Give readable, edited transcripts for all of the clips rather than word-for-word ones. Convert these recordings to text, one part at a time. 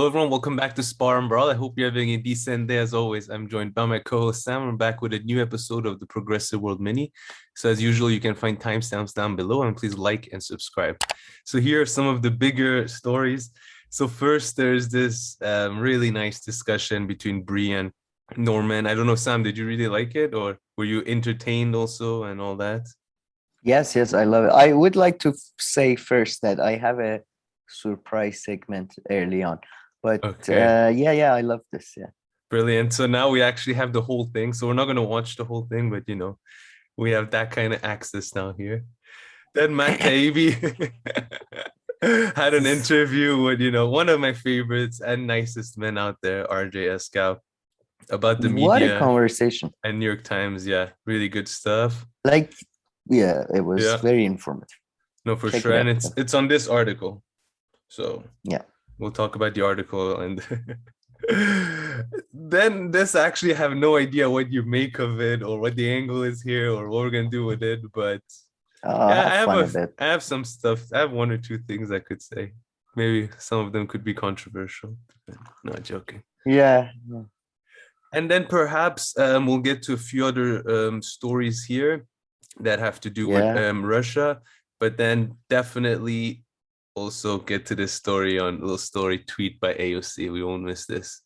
Hello everyone, welcome back to Spar and Brawl. I hope you're having a decent day as always. I'm joined by my co-host Sam. I'm back with a new episode of the Progressive World Mini. So as usual, you can find timestamps down below and please like and subscribe. So here are some of the bigger stories. So first, there's this really nice discussion between Bri and Norman. I don't know, Sam, did you really like it or were you entertained also and all that? Yes, I love it. I would like to say first that I have a surprise segment early on, but Okay. yeah, I love this. Yeah, Brilliant. So now we actually have the whole thing. So we're not going to watch the whole thing, but we have that kind of access now here. Then Matt Taibbi had an This- interview with, one of my favorites and nicest men out there, RJ Eskow, about the what a media conversation! and New York Times. Yeah, really good stuff. Like, yeah, it was Yeah, very informative. no, for Check sure. it And out. it's on this article. So Yeah, we'll talk about the article and then this actually have no idea what you make of it or what the angle is here or what we're gonna do with it. But yeah, have fun a bit. I have some stuff. I have one or two things I could say. Maybe some of them could be controversial. Not joking. Yeah, And then perhaps we'll get to a few other stories here that have to do with yeah. Russia, but then definitely also get to this story on little story tweet by AOC. We won't miss this.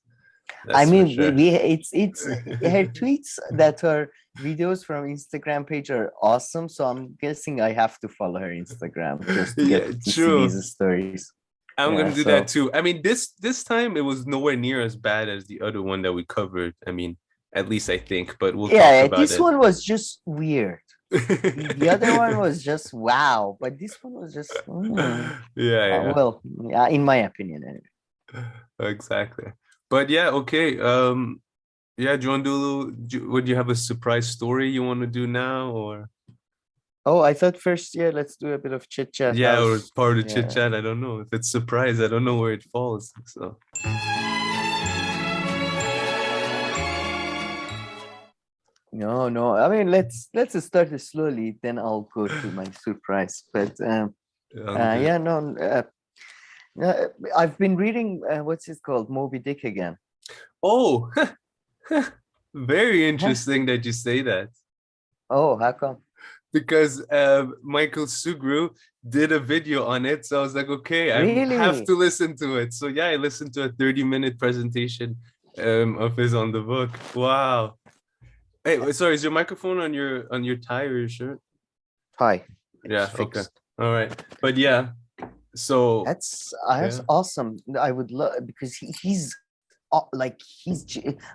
I That's for mean, sure. it's her tweets that are videos from Instagram page are awesome. So I'm guessing I have to follow her Instagram just to get Yeah, to see true. these stories. I'm Yeah, gonna do that so. too. I mean, this time it was nowhere near as bad as the other one that we covered. I mean, at least I think, but we'll talk Yeah, about this it. one was just weird. The other one was just wow, but this one was just Yeah, well, yeah, in my opinion. Anyway. yeah, exactly. But yeah, okay. Yeah, do you want to do a little, would you have a surprise story you want to do now, or Oh, I thought first, yeah, let's do a bit of chit chat. yeah, or How's it's part of chit yeah? chat? I don't know if it's surprise. I don't know where it falls. So No. I mean, let's start it slowly. Then I'll go to my surprise. But I'm good. yeah, no. I've been reading what's it called, Moby Dick again. Oh, very Huh? interesting that you say that. Oh, how come? Because Michael Sugru did a video on it. So I was like, okay, I have Really? to listen to it. So yeah, I listened to a 30-minute presentation of his on the book. Wow. Hey, sorry, is your microphone on your tie or your shirt? Hi, it's Yeah, okay. fixed. All right. But yeah, so That's yeah. awesome. I would love because he's like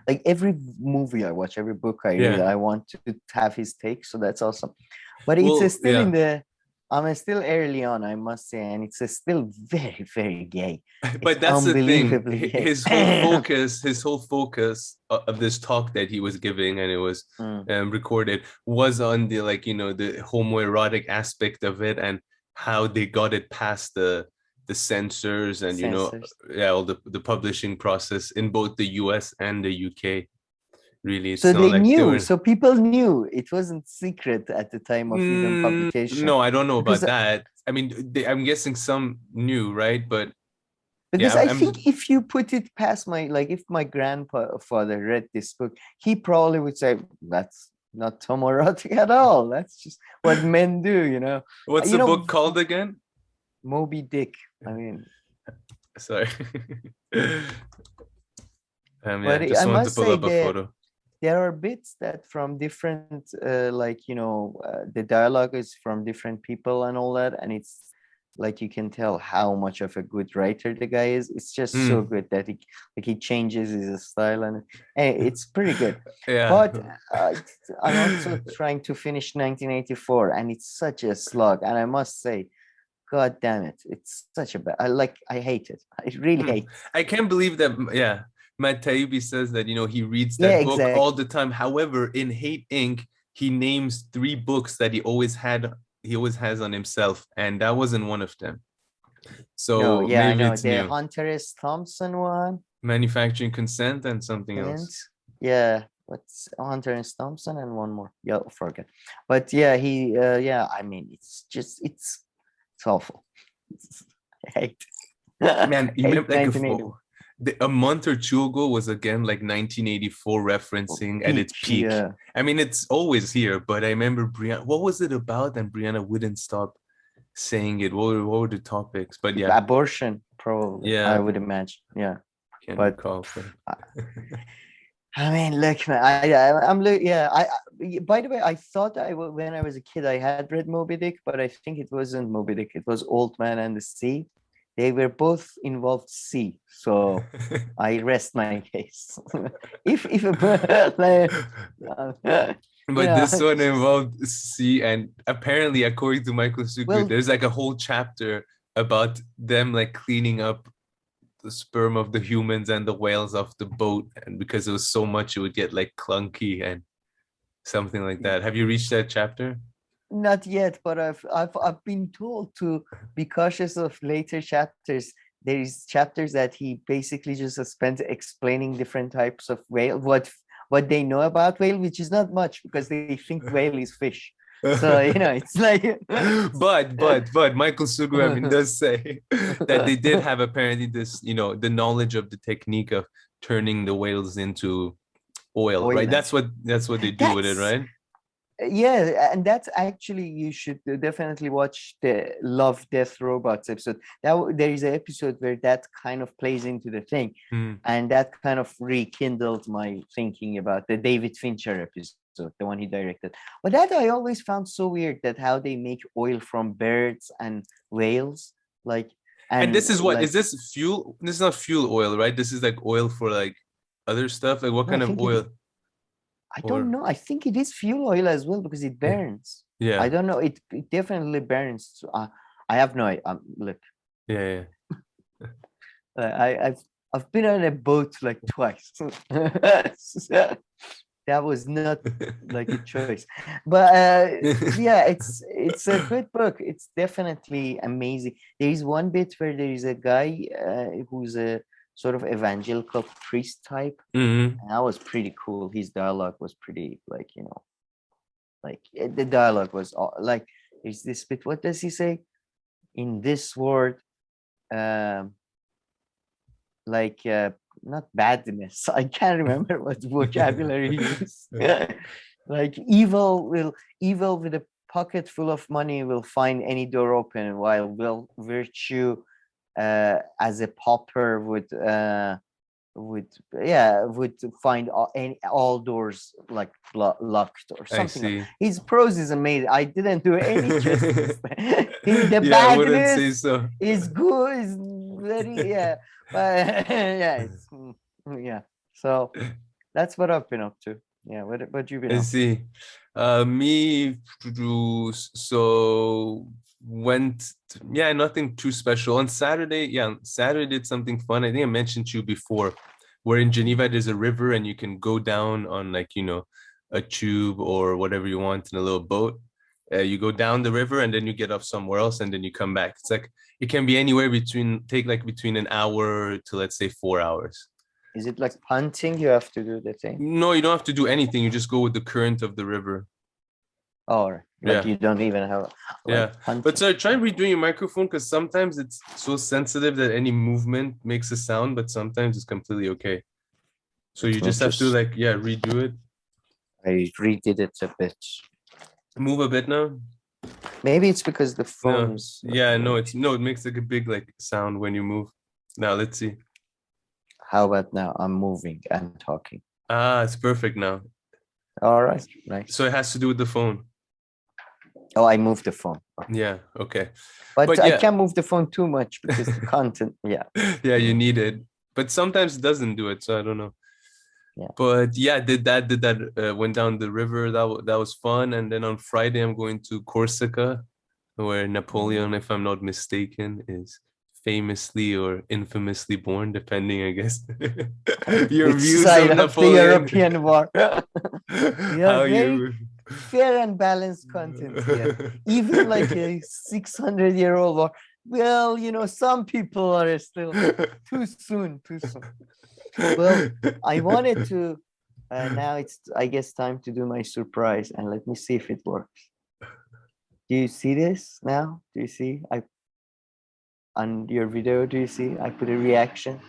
like every movie I watch, every book I read, Yeah. I want to have his take. So that's awesome. But it's Well, still yeah. in the I'm still early on, I must say, and it's still very gay. It's But that's the thing. unbelievably gay. His whole focus of this talk that he was giving, and it was Mm, recorded, was on the the homoerotic aspect of it and how they got it past the censors and censors. yeah, all the publishing process in both the US and the UK. Really, it's So not they like they knew. were. So people knew it wasn't secret at the time of even publication. No, I don't know Because about that. I mean, I'm guessing some knew, right? But yeah, Because I'm, I I'm think if you put it past like if my grandfather read this book, he probably would say that's not homoerotic at all. That's just what men do, you know. what's You the know, book called again? Moby Dick. I mean, Sorry. Yeah, but just I wanted to must pull say up a that photo. there are bits that from different, the dialogue is from different people and all that, and it's like you can tell how much of a good writer the guy is. It's just so Mm. good that he changes his style and it's pretty good. Yeah. But uh, I'm also trying to finish 1984, and it's such a slog. And I must say, God damn it, it's such a bad. I hate it. I really Hmm. hate it. I can't believe that, yeah. Matt Taibbi says that, he reads Yeah, that book all exactly. the time. However, in Hate Inc., he names three books that he always has on himself, and that wasn't one of them. No, So yeah, I maybe know it's the new. Hunter S. Thompson one. Manufacturing consent and something And else. yeah, what's Hunter and Thompson and one more. Yeah, forget. But yeah, yeah, I mean, it's awful. I hate Man, you hate remember 1981. A month or two ago was again like 1984 referencing at its peak. Yeah. I mean, it's always here, but I remember Briahna. What was it about? And Briahna wouldn't stop saying it. What were the topics? But yeah, Abortion, probably. yeah, I would imagine. Yeah. can't But recall. I mean, look, man. I'm yeah. By the way, I thought when I was a kid I had read Moby Dick, but I think it wasn't Moby Dick. It was Old Man and the Sea. They were both involved sea, so I rest my case. if like, But this one involved sea, and apparently, according to Michael Sugu, well, there's like a whole chapter about them like cleaning up the sperm of the humans and the whales off the boat, and because it was so much, it would get like clunky and something like that. Have you reached that chapter? not yet, but I've been told to be cautious of later chapters. There is chapters that he basically just spent explaining different types of whale, what they know about whale, which is not much because they think whale is fish. So it's like but Michael Sugu, I mean, does say that they did have apparently this, the knowledge of the technique of turning the whales into oil, right? That's what they do with it, right? Yeah, and that's actually, you should definitely watch the Love, Death, Robots episode. There is an episode where that kind of plays into the thing, and that kind of rekindled my thinking about the David Fincher episode, the one he directed. But that I always found so weird, that how they make oil from birds and whales, like. And this is what is this fuel? This is not fuel oil, right? This is like oil for like other stuff. Like what kind of oil? I don't know. I think it is fuel oil as well because it burns. Yeah. I don't know. It definitely burns. I have no idea. Look. Yeah. I've been on a boat like twice. That was not like a choice, but yeah, it's a good book. It's definitely amazing. There is one bit where there is a guy who's a sort of evangelical priest type. And that was pretty cool. His dialogue was pretty the dialogue was like, there's this bit, what does he say in this word, not badness, I can't remember what vocabulary he used. Like evil with a pocket full of money will find any door open, while virtue as a pauper would find all doors like locked or something. His prose is amazing. I didn't do any justice. The badness is good, is very but yeah. So that's what I've been up to. Yeah, what you been up to? Me, so went, nothing too special. On Saturday did something fun. I think I mentioned to you before, where in Geneva there's a river and you can go down on like a tube or whatever you want in a little boat. You go down the river and then you get off somewhere else and then you come back. It's like it can be anywhere between an hour to, let's say, 4 hours. Is it like punting? You have to do the thing? No, you don't have to do anything. You just go with the current of the river. Oh, you don't even have punting. But so try redoing your microphone, because sometimes it's so sensitive that any movement makes a sound, but sometimes it's completely okay. So you just have to redo it. I redid it a bit. Move a bit now. Maybe it's because the phone's it makes like a big sound when you move. Now let's see. How about now? I'm moving and talking. It's perfect now. All right, nice. So it has to do with the phone. Oh, I moved the phone. Okay. Yeah, okay. But I can't move the phone too much because the content, you need it. But sometimes it doesn't do it, so I don't know. Yeah. But did that, went down the river. That was fun. And then on Friday, I'm going to Corsica, where Napoleon, if I'm not mistaken, is famously or infamously born, depending, I guess, your views side of Napoleon. The European war. How you fair and balanced content here. Even like a 600-year-old war. Well, some people are still too soon. Well, I wanted to. Now it's, I guess, time to do my surprise, and let me see if it works. Do you see this now? Do you see? On your video, do you see? I put a reaction.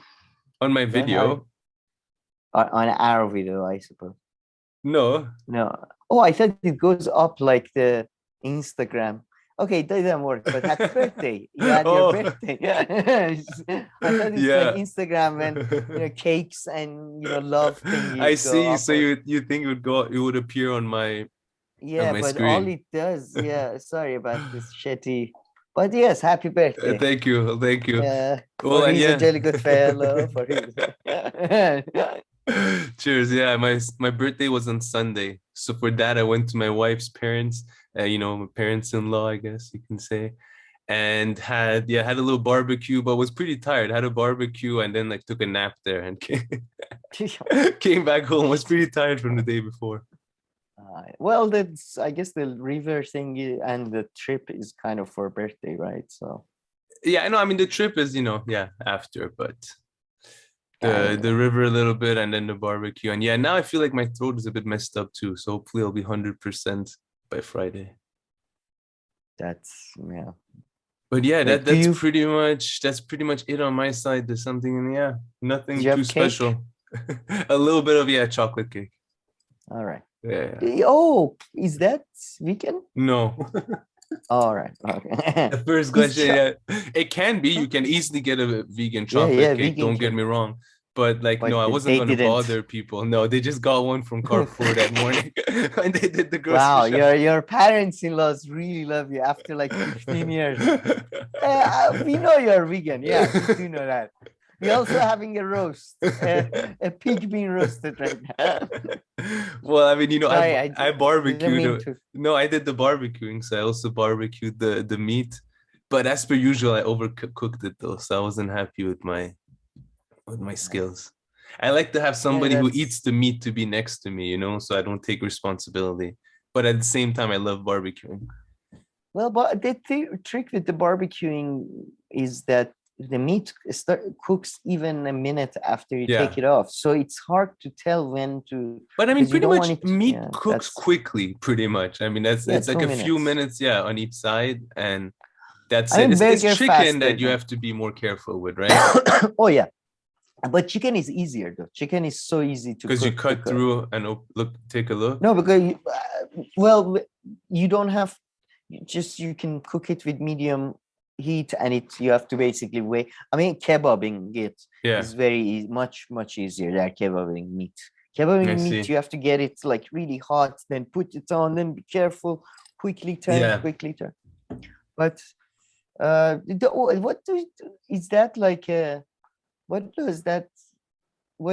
On my video? On our video, I suppose. No. No. Oh, I thought it goes up like the Instagram. Okay, it doesn't work, but happy birthday. You had your birthday. I thought it's like Instagram when cakes and love thingies I go see. up. So you think it would appear on my but screen. All it does, sorry about this shitty. But yes, happy birthday. Thank you. Well, he's a jolly good fellow. For his. Cheers. Yeah, my birthday was on Sunday. So for that, I went to my wife's parents, my parents-in-law, I guess you can say, and had a little barbecue, but was pretty tired. Had a barbecue and then like took a nap there and came back home. Was pretty tired from the day before. Well, that's I guess the river thing and the trip is kind of for birthday, right? So yeah, I know. I mean, the trip is after, but the river a little bit and then the barbecue. And now I feel like my throat is a bit messed up too. So hopefully I'll be 100% by Friday. That's But yeah, that's pretty much it on my side. There's something nothing too special. A little bit of chocolate cake. All right. Yeah. Oh, is that vegan? No. All right. Okay. The first question, it can be. You can easily get a vegan chocolate cake. Don't get me wrong. But no, I wasn't going to bother people. No, they just got one from Carrefour that morning, and they did the grocery shop. Your parents-in-laws really love you after like 15 years. We know you're vegan. Yeah, we do know that. We're also having a roast, a pig being roasted right now. Well, I mean, I barbecued. No, I did the barbecuing, so I also barbecued the meat. But as per usual, I overcooked it though, so I wasn't happy with my skills. I like to have somebody who eats the meat to be next to me, so I don't take responsibility. But at the same time, I love barbecuing. Well, but the trick with the barbecuing is that the meat cooks even a minute after you take it off, so it's hard to tell when to. But I mean, pretty much meat cooks quickly. Pretty much. I mean, it's like a few minutes, on each side, and that's it. It's chicken that you have to be more careful with, right? Oh yeah, but chicken is easier though. Chicken is so easy to because you cut through and take a look. No, because you don't have. You can cook it with medium heat, and you have to basically wait. I mean, kebabbing it is very much easier than kebabbing meat. Kebabbing meat, you have to get it like really hot, then put it on, then be careful, quickly turn. But is that like? What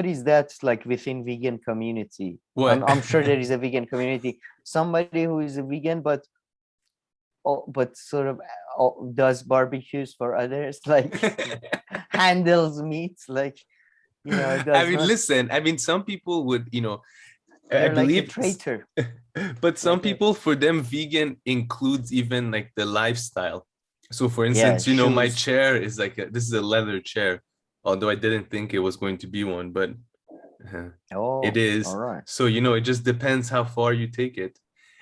is that like within vegan community? I'm sure there is a vegan community. Somebody who is a vegan, but sort of does barbecues for others, like handles meats, like listen. I mean, some people would, I believe like a traitor. But some people, for them, vegan includes even like the lifestyle. So, for instance, my chair is like this is a leather chair, although I didn't think it was going to be one, but it is. All right. So it just depends how far you take it.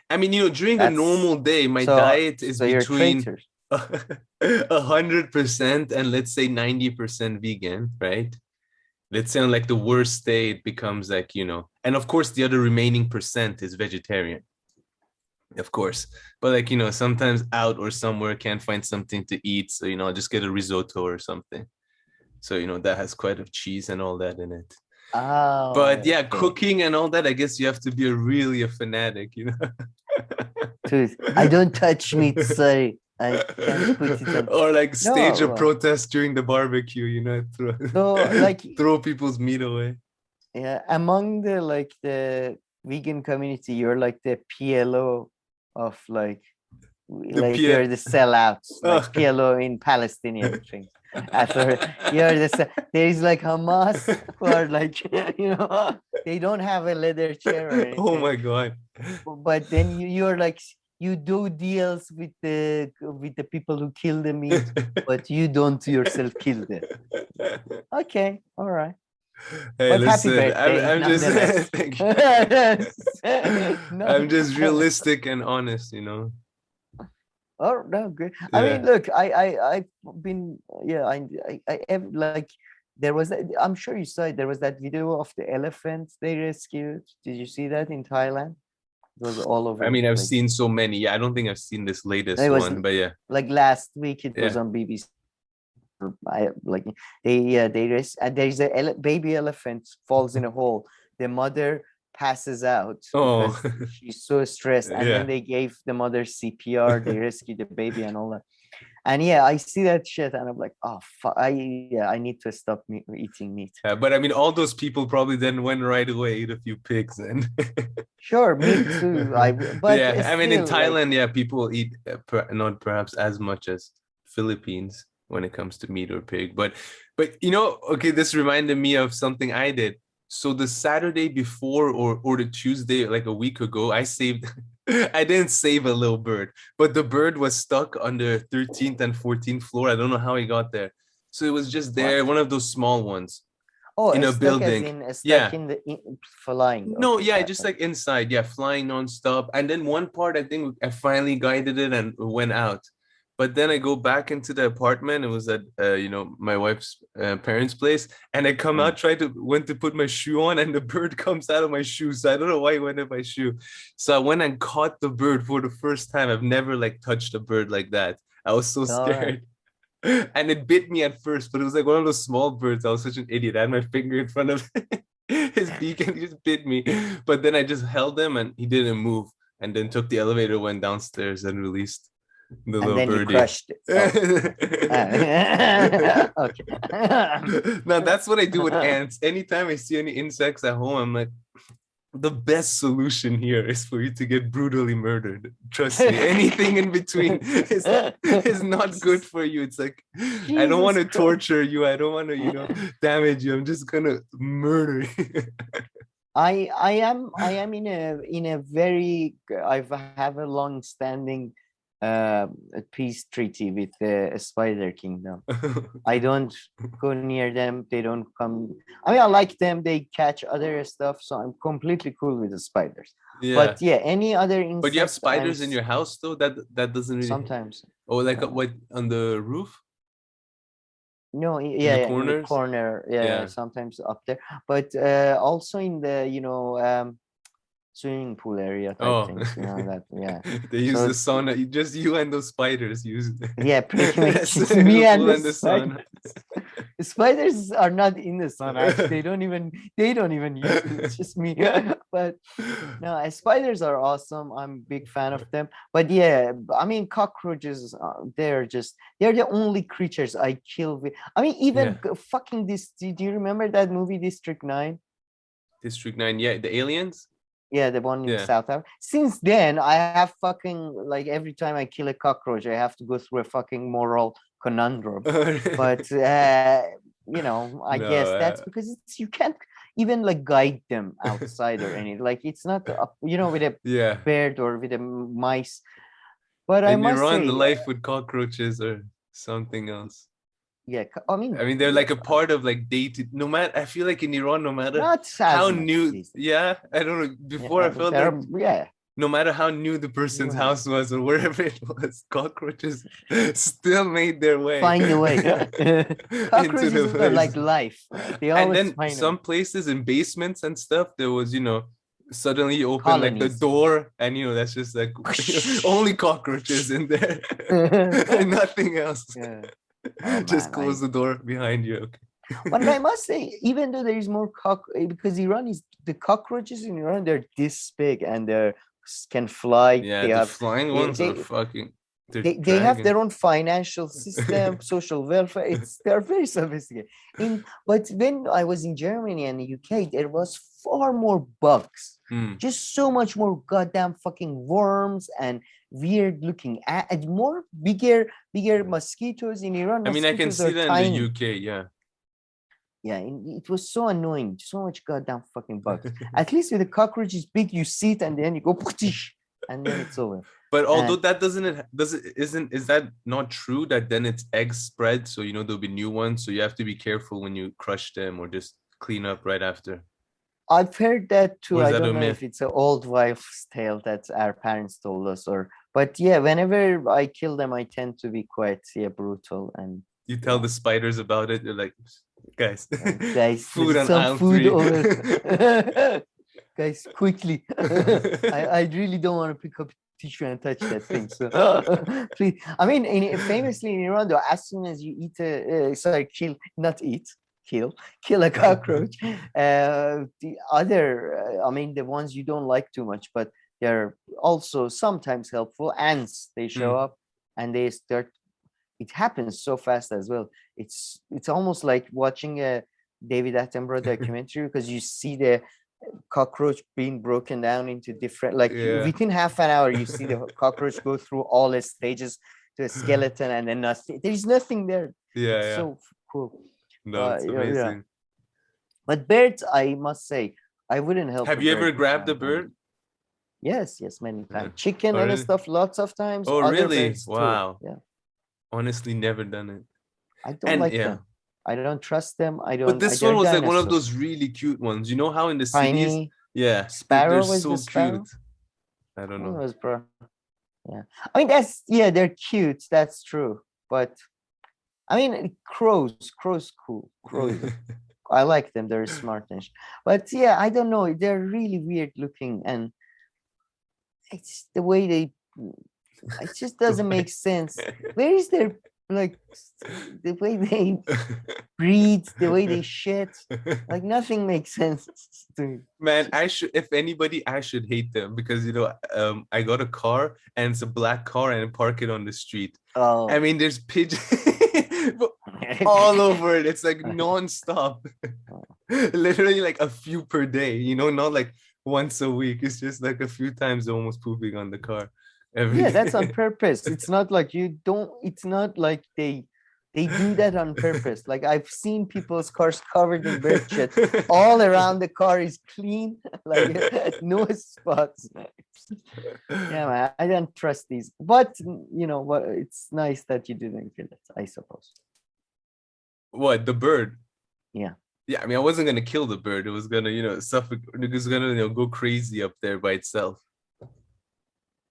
I mean, during a normal day, my diet is between 100% and let's say 90% vegan, right? Let's say on like the worst day, it becomes like, and of course the other remaining percent is vegetarian, of course. But like, sometimes out or somewhere can't find something to eat. So, I'll just get a risotto or something. So, that has quite a cheese and all that in it. Oh, but cooking and all that, I guess you have to be really a fanatic, Dude, I don't touch meat, sorry. I can't put it on. Or like stage a protest during the barbecue, throw people's meat away. Yeah, among the vegan community, you're like the PLO of you're the sellouts, like PLO in Palestinian things. After there is like Hamas who are like they don't have a leather chair or anything. Oh my god. But then you're like you do deals with the people who kill the meat, but you don't yourself kill them. Okay, all right. Hey, but listen, happy birthday, I'm just I'm just realistic and honest, Oh no, good. I mean, look, I've been I have like there was I'm sure you saw it. There was that video of the elephant they rescued. Did you see that in Thailand? It was all over I the mean, I've place. seen so many. Yeah, I don't think I've seen this latest It was one, but yeah. like last week. It was Yeah. on BBC. Like there's a baby elephant falls in a hole. The mother passes out Oh, because she's so stressed, and yeah. then they gave the mother CPR. They rescued the baby and all that. And yeah, I see that shit, and I'm like, oh fuck, I need to stop eating meat. Yeah, but I mean, all those people probably then went right away, ate a few pigs, and Sure, me too. But yeah, I mean, in still, like, Thailand, yeah, people eat not perhaps as much as Philippines when it comes to meat or pig, but you know, okay, this reminded me of something I did. So the Saturday before or the Tuesday, like a week ago, I saved. I didn't save a little bird, but the bird was stuck on the 13th and 14th floor. I don't know how he got there. So it was just there, what? one of those small ones Oh, in a a stuck as building. in a stuck Yeah. in the flying. No, Okay, yeah, got just it. like inside, yeah, flying nonstop. And then one part, I think I finally guided it and went out. But then I go back into the apartment. It was at my wife's parents' place, and I come out, went to put my shoe on, and the bird comes out of my shoe. So I don't know why it went in my shoe. So I went and caught the bird for the first time. I've never like touched a bird like that. I was so All right. scared. And it bit me at first, but it was like one of those small birds. I was such an idiot. I had my finger in front of his beak and he just bit me. But then I just held him and he didn't move. And then took the elevator, went downstairs and released the And little then you birdie. crushed it. Oh. Okay. Now that's what I do with ants. Anytime I see any insects at home, I'm like, the best solution here is for you to get brutally murdered. Trust me, anything in between is not good for you. It's like, I don't want to torture you. I don't want to, damage you. I'm just gonna murder you. I am in a very I have a long standing peace treaty with the spider kingdom. I don't go near them. They don't come. I mean, I like them. They catch other stuff, so I'm completely cool with the spiders. Yeah. But yeah, any other insects. But you have spiders in your house though. That doesn't really. Sometimes. Oh, like what on the roof? No, yeah, in the corner. Yeah, sometimes up there. But also in the swimming pool area type things, that, yeah. They use the sauna. Just you and those spiders use. Yeah, pretty much. Me and the sauna. Spiders are not in the sauna. Actually, they don't even use it. It's just me. But no, spiders are awesome. I'm a big fan of them. But yeah, I mean, cockroaches, they're the only creatures I kill with. I mean, even fucking this. Do you remember that movie District 9? District 9, yeah, the aliens. Yeah, the one in South Africa. Since then, I have fucking, like, every time I kill a cockroach, I have to go through a fucking moral conundrum. But I guess that's because you can't even like guide them outside or anything. Like, it's not with a bird or with a mice. But I must say, the life with cockroaches or something else. Yeah, I mean they're like a part of like dated. No matter, I feel like in Iran, no matter how new, I don't know. Before I felt like, no matter how new the person's house was or wherever it was, cockroaches still made their way. Find a way. Cockroaches are like life. They always and then some places in basements and stuff, there was, suddenly you open like the door and that's just like only cockroaches in there and nothing else. Just close the door behind you. Okay. But I must say, even though there is more because the cockroaches in Iran, they're this big and they can fly. Yeah, the flying ones are fucking. They have their own financial system, social welfare. They're very sophisticated. But when I was in Germany and the UK, there was far more bugs. Just so much more goddamn fucking worms and weird looking more bigger mosquitoes in Iran. I mean, I can see that tiny. In the UK, yeah, it was so annoying. So much goddamn fucking bugs. At least with the cockroach is big, you see it and then you go and then it's over. But although that is that not true that then it's eggs spread, so there'll be new ones, so you have to be careful when you crush them or just clean up right after. I've heard that too. I don't know if it's an old wives' tale that our parents told us, but yeah, whenever I kill them, I tend to be quite brutal. And you tell the spiders about it. They're like, Guys, Guys, food there's on some aisle food 3. over. Guys, quickly. I really don't want to pick up tissue and touch that thing. So please. I mean, famously in Iran, though, as soon as you eat kill a cockroach. The other, I mean, the ones you don't like too much, but they're also sometimes helpful. Ants, they show up and they start. It happens so fast as well. It's almost like watching a David Attenborough documentary because you see the cockroach being broken down into different, like within half an hour you see the cockroach go through all its stages to a skeleton and then nothing. There's nothing there. So cool. No, it's amazing. But birds, I must say, I wouldn't help. Have you ever grabbed a bird? Yes, many times. Chicken and stuff, lots of times. Oh, other really? birds Wow. too. Yeah. Honestly, never done it. I don't like them. I don't trust them. I don't. But this one was like one of those really cute ones. You know how in the cities, sparrow they're so cute. I don't know. Yeah, I mean they're cute. That's true. But I mean crows cool. Crows. I like them. They're smart and but yeah, I don't know. They're really weird looking, and it's the way they. It just doesn't make sense. Where is their like the way they breathe, the way they shit? Like nothing makes sense to me. Man, I should hate them because I got a car and it's a black car and I park it on the street. Oh, I mean, there's pigeons all over it. It's like non-stop. Literally like a few per day, not like once a week. It's just like a few times almost pooping on the car. That's on purpose. It's not like it's not like they do that on purpose. Like I've seen people's cars covered in bird shit. All around the car is clean, like no spots. Yeah, man, I don't trust these. But it's nice that you didn't kill it, I suppose. What, the bird? Yeah. Yeah, I mean, I wasn't gonna kill the bird. It was gonna, suffer. It was gonna, go crazy up there by itself.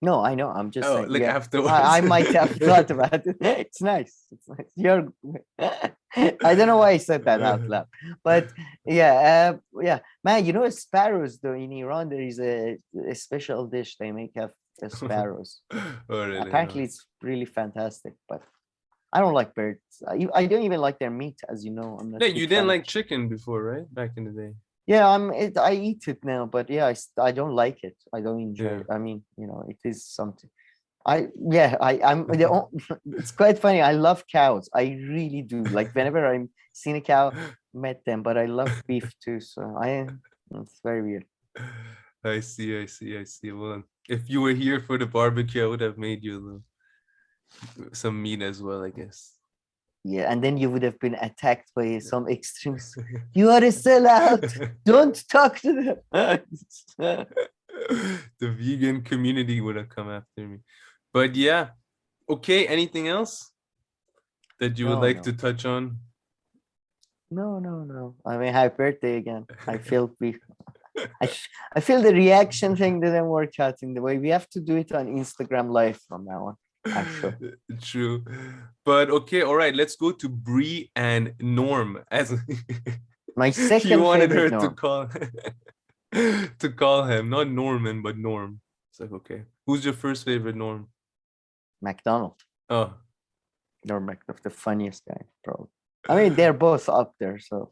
No, I know. I'm just saying. Like afterwards. I might have thought about it. It's nice. You're. I don't know why I said that out loud, but yeah, man. Sparrows though in Iran there is a special dish they make of sparrows. Really? Apparently, it's really fantastic, but I don't like birds. I don't even like their meat, as you know. I'm not. Yeah, you didn't like chicken before, right? Back in the day. Yeah, I eat it now, but yeah, I don't like it. I don't enjoy it. I mean, it is something. It's quite funny. I love cows. I really do. Like whenever I'm seen a cow, met them, but I love beef too. So it's very weird. I see. Well, if you were here for the barbecue, I would have made you some meat as well, I guess. Yeah, and then you would have been attacked by some extremists. You are a sellout. Don't talk to them. The vegan community would have come after me. But yeah, okay. Anything else that you would like to touch on? No. I mean, happy birthday again. I feel I feel the reaction thing didn't work out in the way. We have to do it on Instagram Live from now on. Sure. True, but okay, all right. Let's go to Bri and Norm. As my second, you wanted her Norm. to call him not Norman but Norm. It's like, okay, who's your first favorite Norm? McDonald. Oh, Norm McDonald, the funniest guy, probably. I mean, they're both up there, so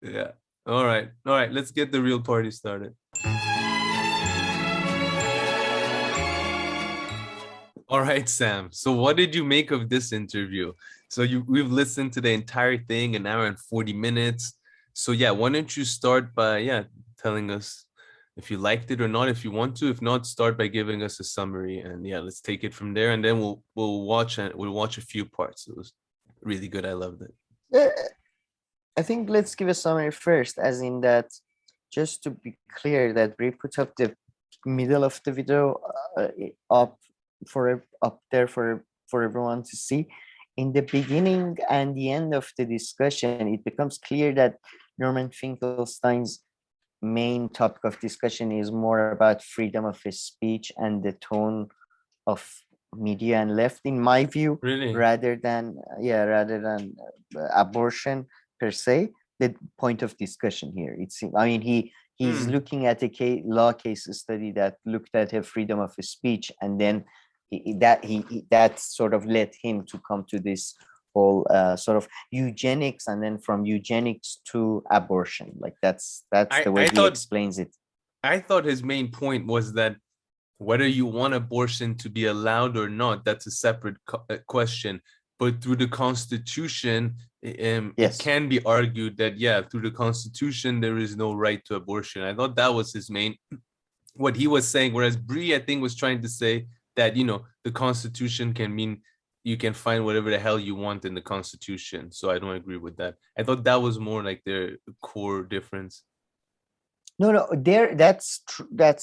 yeah. All right. Let's get the real party started. All right, Sam. So what did you make of this interview? So we've listened to the entire thing, an hour and 40 minutes. So yeah, why don't you start by telling us if you liked it or not, if you want to. If not, start by giving us a summary, and let's take it from there. And then we'll watch a few parts. It was really good. I loved it. I think let's give a summary first, as in that, just to be clear, that Bri put up the middle of the video up there for everyone to see. In the beginning and the end of the discussion, it becomes clear that Norman Finkelstein's main topic of discussion is more about freedom of speech and the tone of media and left, in my view, really, rather than abortion. per se the point of discussion here. It's, I mean, he's looking at a law case study that looked at a freedom of speech, and then that sort of led him to come to this whole sort of eugenics, and then from eugenics to abortion. Like that's the way he explains it. I thought his main point was that whether you want abortion to be allowed or not, that's a separate question. But through the Constitution, it can be argued that, yeah, through the Constitution, there is no right to abortion. I thought that was his main, what he was saying. Whereas Bri, I think, was trying to say that, you know, the Constitution can mean you can find whatever the hell you want in the Constitution. So I don't agree with that. I thought that was more like their core difference. No, that's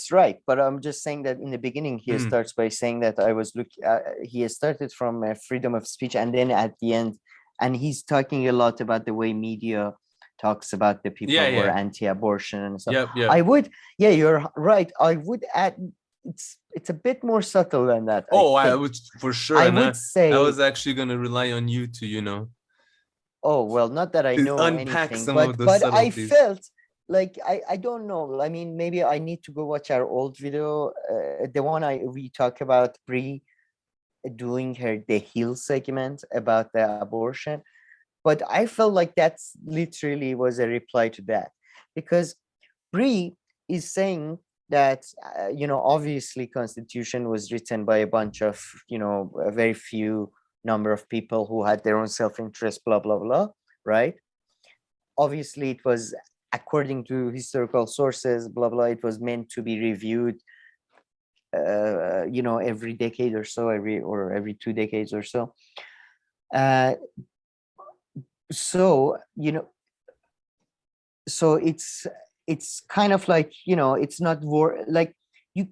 right. But I'm just saying that in the beginning, he starts by saying that I was looking. He has started from freedom of speech, and then at the end, and he's talking a lot about the way media talks about the people who are anti-abortion and stuff. I would, you're right. I would add, it's a bit more subtle than that. I would for sure. I would say I was actually going to rely on you to, you know. Oh well, not that I know unpack anything, some but of those subtleties. I felt. Like I don't know. I mean, maybe I need to go watch our old video, the one we talk about Bri doing the Hill segment about the abortion. But I felt like that's literally was a reply to that, because Bri is saying that you know, obviously Constitution was written by a bunch of, you know, a very few number of people who had their own self-interest, blah blah blah, right? Obviously, it was, according to historical sources, blah, blah, it was meant to be reviewed, you know, every decade or so, every 2 decades or so. So, you know, so it's kind of like, you know, it's not like you.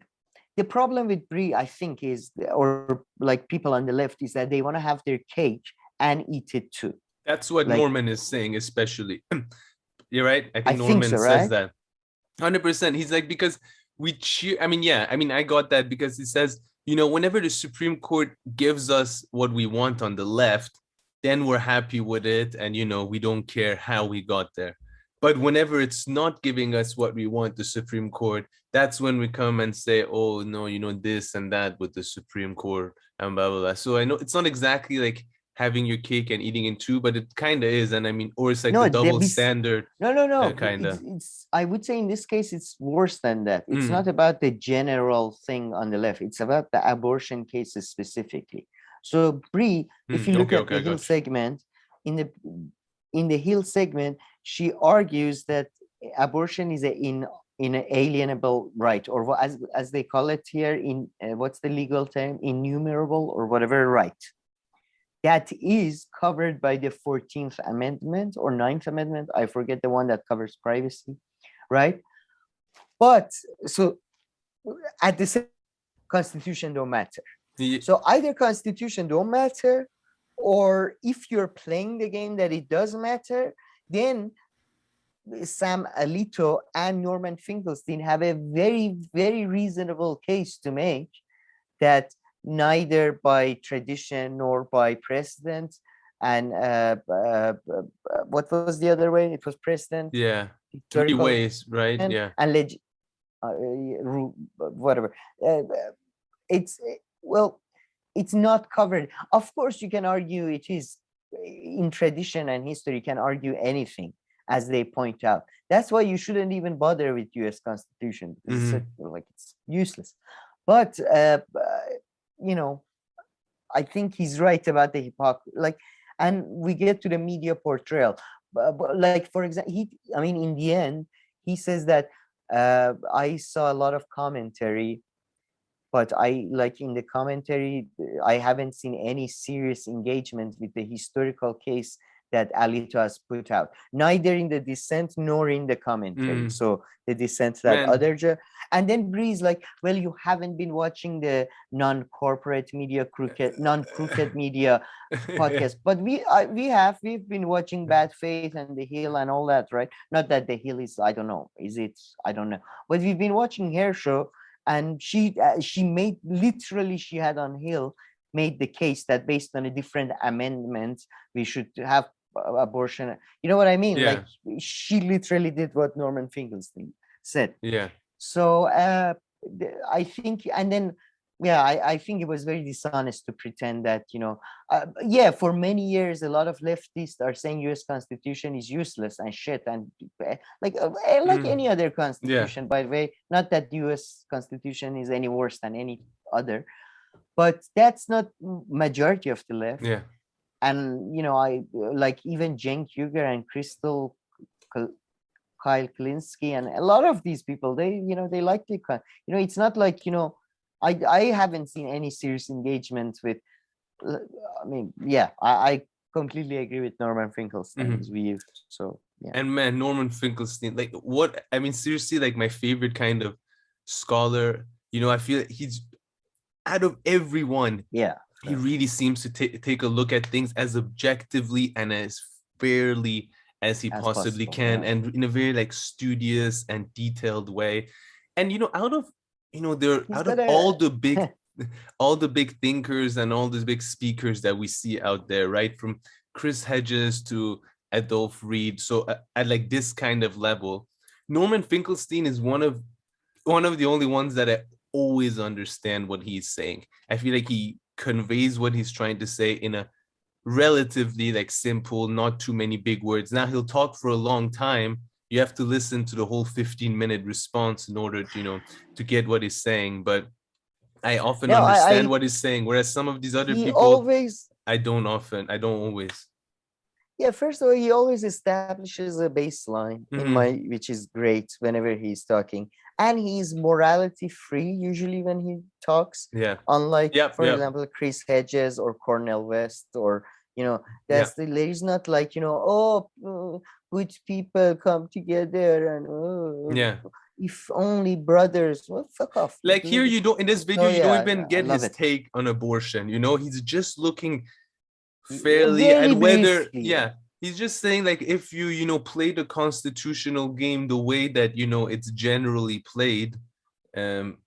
The problem with Bri, I think, is, or like people on the left, is that they want to have their cake and eat it too. That's what Norman is saying, especially. You're right. I think Norman so, says that 100%. He's like, because we cheer. I mean, yeah, I mean, I got that, because he says, you know, whenever the Supreme Court gives us what we want on the left, then we're happy with it. And, you know, we don't care how we got there. But whenever it's not giving us what we want, the Supreme Court, that's when we come and say, oh, no, you know, this and that with the Supreme Court and blah, blah, blah. So I know it's not exactly like having your cake and eating it too, but it kind of is. And I mean, or it's like the double standard. No. Kind of. It's, I would say in this case, it's worse than that. It's not about the general thing on the left. It's about the abortion cases specifically. So Bri, if you look at the Hill segment, in the Hill segment, she argues that abortion is an inalienable right, or as they call it here in what's the legal term, innumerable or whatever right. That is covered by the 14th Amendment or 9th Amendment. I forget the one that covers privacy, right? But so at the same, Constitution don't matter. So either Constitution don't matter, or if you're playing the game that it does matter, then Sam Alito and Norman Finkelstein have a very, very reasonable case to make that neither by tradition nor by precedent, and what was the other way? It was precedent. Yeah, 3 ways, right? Yeah, and whatever. It's it's not covered. Of course, you can argue it is in tradition and history. You can argue anything, as they point out. That's why you shouldn't even bother with U.S. Constitution. It's useless. But you know, I think he's right about the hypocrisy. Like, and we get to the media portrayal. But like, for example, in the end, he says that I saw a lot of commentary, but in the commentary, I haven't seen any serious engagement with the historical case that Alito has put out, neither in the dissent nor in the commentary. So the dissent that and then Bri's like, well, you haven't been watching the non-crooked media podcast, but we've been watching Bad Faith and The Hill and all that, right? Not that The Hill is, I don't know, I don't know, but we've been watching her show, and she made, literally, she had on Hill made the case that based on a different amendment, we should have abortion. You know what I mean? Yeah. Like she literally did what Norman Finkelstein said. Yeah. So I think, and then I think it was very dishonest to pretend that, for many years a lot of leftists are saying U.S. Constitution is useless and shit, and like any other constitution. By the way, not that the U.S. Constitution is any worse than any other, but that's not majority of the left. Yeah. And I like even Cenk Uygur and Crystal Kyle Klinsky and a lot of these people, they like the it's not like I haven't seen any serious engagement with I mean I completely agree with Norman Finkelstein's view. So and man, Norman Finkelstein, like what I mean, seriously, like my favorite kind of scholar, I feel he's out of everyone, he really seems to take a look at things as objectively and as fairly as he possibly can, and in a very like studious and detailed way. And out of all the big all the big thinkers and all these big speakers that we see out there, right, from Chris Hedges to Adolph Reed, so at like this kind of level, Norman Finkelstein is one of the only ones that I always understand what he's saying. I feel like he conveys what he's trying to say in a relatively like simple, not too many big words. Now he'll talk for a long time. You have to listen to the whole 15-minute response in order to to get what he's saying, but I often understand what he's saying, whereas some of these other people I don't always. Yeah, first of all, he always establishes a baseline which is great whenever he's talking, and he's morality free usually when he talks. Yeah. Unlike, for example, Chris Hedges or Cornel West, or there's not like good people come together and if only brothers. Well, fuck off. Like here, you don't in this video, you don't even get his take on abortion. He's just looking fairly at whether he's just saying like if you play the constitutional game the way that it's generally played, you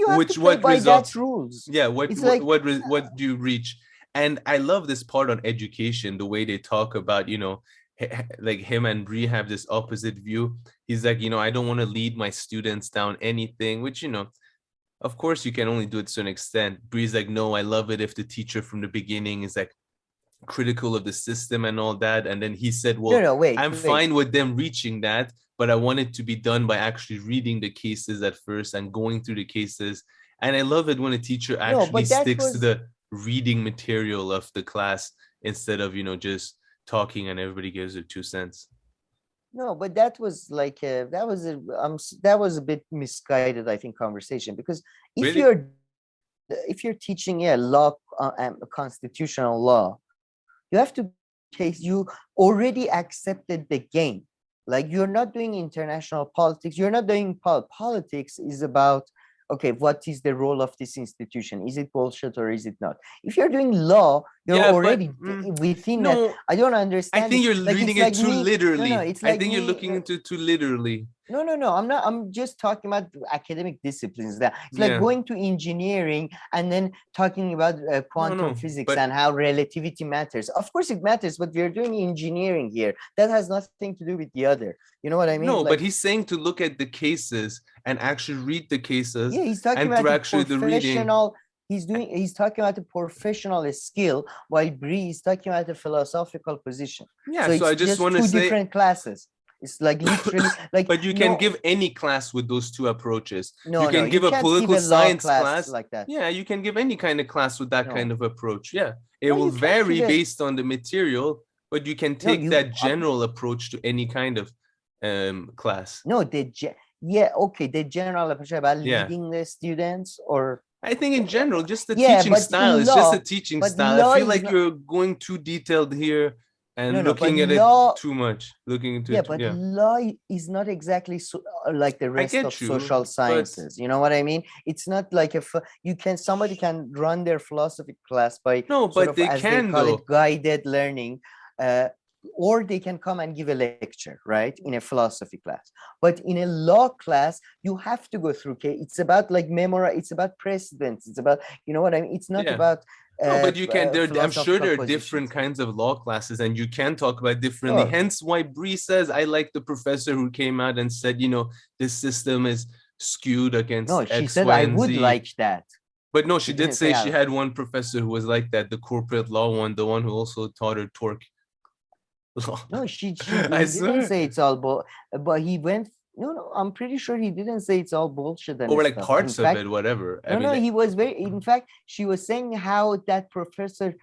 have to play by that rules. What do you reach? And I love this part on education, the way they talk about like him and Bri have this opposite view. He's like, I don't want to lead my students down anything, which of course you can only do it to an extent. Bri's like, no, I love it if the teacher from the beginning is like critical of the system and all that. And then he said, well, I'm fine with them reaching that, but I want it to be done by actually reading the cases at first and going through the cases. And I love it when a teacher actually sticks to the reading material of the class instead of just talking and everybody gives their 2 cents. No, but that was like that was a bit misguided, I think, conversation, because if you're teaching law, constitutional law, you have to you already accepted the game. Like, you're not doing international politics. You're not doing politics is about, okay, what is the role of this institution? Is it bullshit or is it not? If you're doing law, you're already within that. I don't understand. I think you're reading it too literally. I think you're looking into it too literally. No, I'm not. I'm just talking about academic disciplines. That it's like going to engineering and then talking about quantum physics and how relativity matters. Of course it matters, but we're doing engineering here. That has nothing to do with the other. You know what I mean? No, but he's saying to look at the cases and actually read the cases. Yeah, he's talking about actually the reading. He's talking about a professional skill, while Bri is talking about a philosophical position. Yeah, so I just want to say 2 different classes. It's like literally like. But you can give any class with those 2 approaches. You can give a political science class like that. Yeah, you can give any kind of class with that kind of approach. Yeah, it will vary based on the material, but you can take that general approach to any kind of class. No, the general approach about leading the students, or I think in general, just the teaching style. It's just a teaching style. I feel like you're going too detailed here. And looking at it too much, looking into it. But law is not exactly like the rest of social sciences. You know what I mean? It's not like somebody can run their philosophy class by they call it guided learning, or they can come and give a lecture, right, in a philosophy class. But in a law class, you have to go through. It's about like memory. It's about precedents. It's about, you know what I mean? It's not about No, but you can. I'm sure philosophical there are positions. different kinds of law classes, and you can talk about differently. Sure. Hence, why Bri says I like the professor who came out and said, this system is skewed against No, she X, said Y, I and would Z. like that. But no, She she did didn't say say she I. had one professor who was like that, the corporate law one, the one who also taught her torque law. No, I he didn't swear. say it's all but he went. No, I'm pretty sure he didn't say it's all bullshit and Or like stuff. In parts of fact, it, whatever. I no, mean, no, he was very. In fact, she was saying how that professor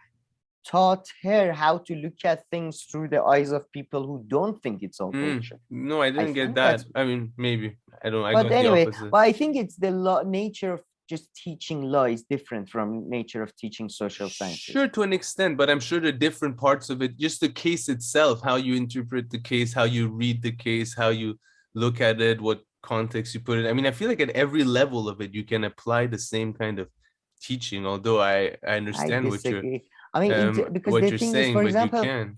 taught her how to look at things through the eyes of people who don't think it's all bullshit. no, I I didn't get think that. that's. I mean, maybe. I don't, I But got the anyway, opposite. but I think it's the law nature of just teaching law is different from nature of teaching social sciences. Sure, to an extent, but I'm sure the different parts of it, just the case itself, how you interpret the case, how you read the case, how you look at it, what context you put it. I mean, I feel like at every level of it, you can apply the same kind of teaching, although I I understand disagree. I mean, because what the you're thing is, saying, but you can.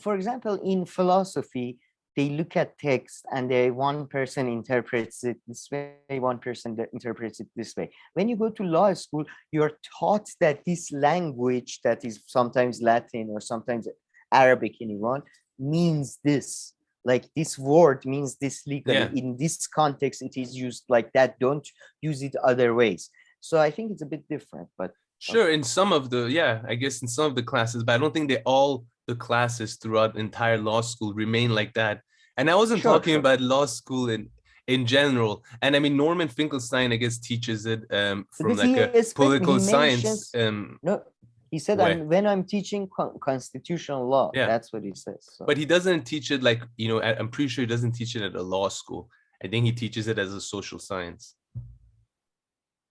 for example, in philosophy, they look at text and one person interprets it this way, one person interprets it this way. When you go to law school, you're taught that this language that is sometimes Latin or sometimes Arabic in Iran means this. Like this word means this legally. Yeah. In this context, it is used like that. Don't use it other ways. So I think it's a bit different, but Sure, okay. in some of the, yeah, I guess in some of the classes, but I don't think they all the classes throughout the entire law school remain like that. And I wasn't Sure, talking sure. about law school in general. And I mean, Norman Finkelstein, I guess, teaches it from Because like a political science no, he said way. when I'm teaching constitutional law, Yeah, that's what he says. So. but he doesn't teach it like, I'm pretty sure he doesn't teach it at a law school. I think he teaches it as a social science.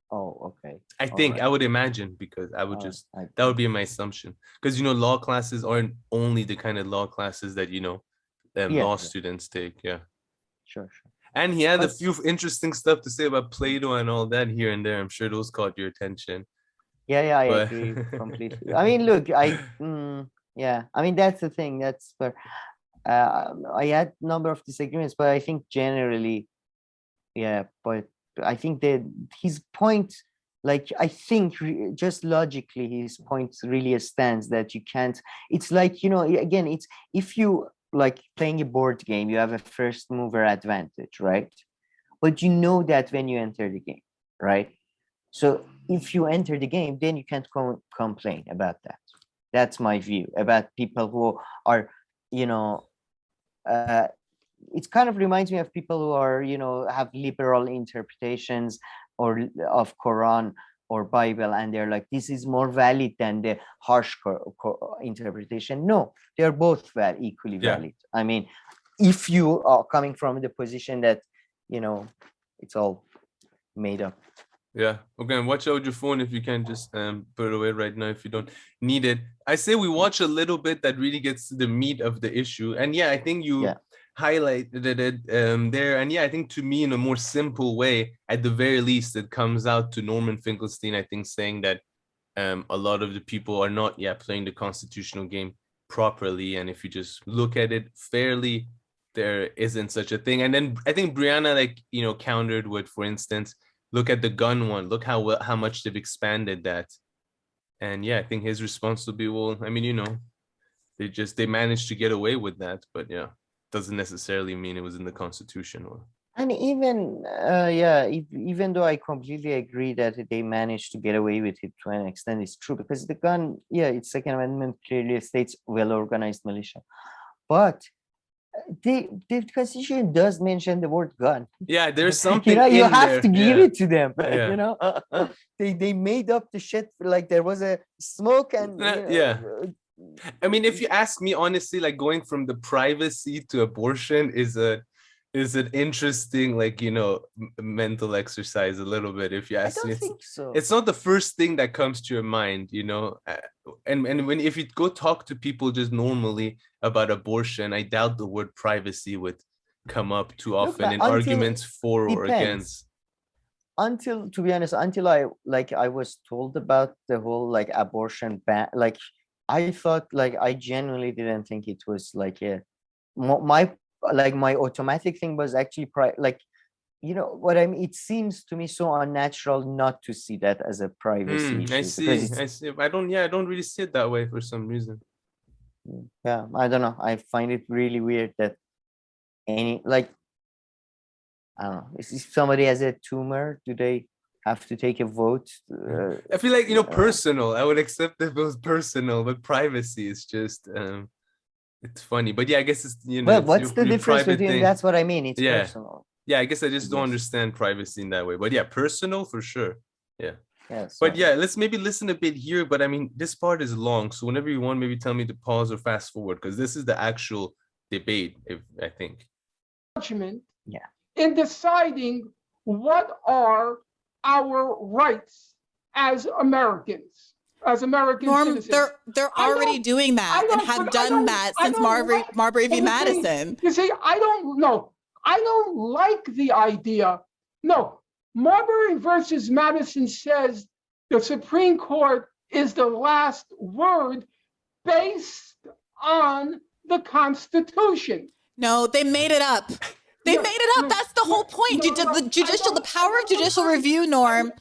Oh, okay. I think I would imagine, because I would just that would be my assumption, because law classes aren't only the kind of law classes that law students take. Yeah, sure. And he had a few interesting stuff to say about Plato and all that here and there. I'm sure those caught your attention. Yeah, I agree completely. I mean, look, yeah, I mean that's the thing. That's where I had a number of disagreements, but I think generally, yeah. But I think that his point, like I think just logically, his point really stands that you can't. It's like again, it's if you like playing a board game, you have a first mover advantage, right? But you know that when you enter the game, right? So if you enter the game, then you can't complain about that. That's my view about people who are, it kind of reminds me of people who are, have liberal interpretations or of Quran or Bible, and they're like, this is more valid than the harsh interpretation. No, they're both equally valid. I mean, if you are coming from the position that, it's all made up. Yeah. Okay. Watch out your phone if you can. Just put it away right now if you don't need it. I say we watch a little bit that really gets to the meat of the issue. And yeah, I think you highlighted it there. And yeah, I think to me, in a more simple way, at the very least, it comes out to Norman Finkelstein, I think, saying that a lot of the people are not yet playing the constitutional game properly. And if you just look at it fairly, there isn't such a thing. And then I think Briahna, countered with, for instance, look at the gun one. Look how much they've expanded that. And yeah, I think his response will be, well, I mean, they managed to get away with that, but yeah, doesn't necessarily mean it was in the Constitution. And even even though I completely agree that they managed to get away with it to an extent, it's true, because the gun, its Second Amendment clearly states well-organized militia, but the Constitution does mention the word gun. Yeah, there's something you have there. To give it to them. Yeah. They made up the shit, like there was a smoke and I mean, if you ask me honestly, like going from the privacy to abortion is an interesting, mental exercise a little bit. If you ask me, think so. It's not the first thing that comes to your mind, and if you go talk to people just normally about abortion, I doubt the word privacy would come up too often in arguments for or against. To be honest, until I was told about the whole abortion ban, I thought I genuinely didn't think it was my automatic thing was actually you know what I mean? It seems to me so unnatural not to see that as a privacy issue. I Because see. it's, I see. I don't really see it that way for some reason. yeah, I don't know. I find it really weird that any, like, I don't know, if somebody has a tumor, do they have to take a vote? I feel like, personal. I would accept if it was personal, but privacy is just it's funny. But yeah, I guess it's Well, it's what's the your difference private between, thing. that's what I mean, it's Yeah. personal. Yeah, I guess I just don't guess. understand privacy in that way. But yeah, personal for sure. Yeah. Yeah, But so yeah, let's maybe listen a bit here. But I mean, this part is long. So whenever you want, maybe tell me to pause or fast forward, because this is the actual debate, if I think. Judgment yeah, in deciding what are our rights as Americans, as American Norm, citizens. they're I already don't- doing that and have done that since Marbury v. Madison. You see, I don't know. I don't like the idea. No, Marbury versus Madison says the Supreme Court is the last word based on the Constitution. No, they made it up. They Yeah, made it up. no, That's the whole no, point. no, The power of judicial review, Norm.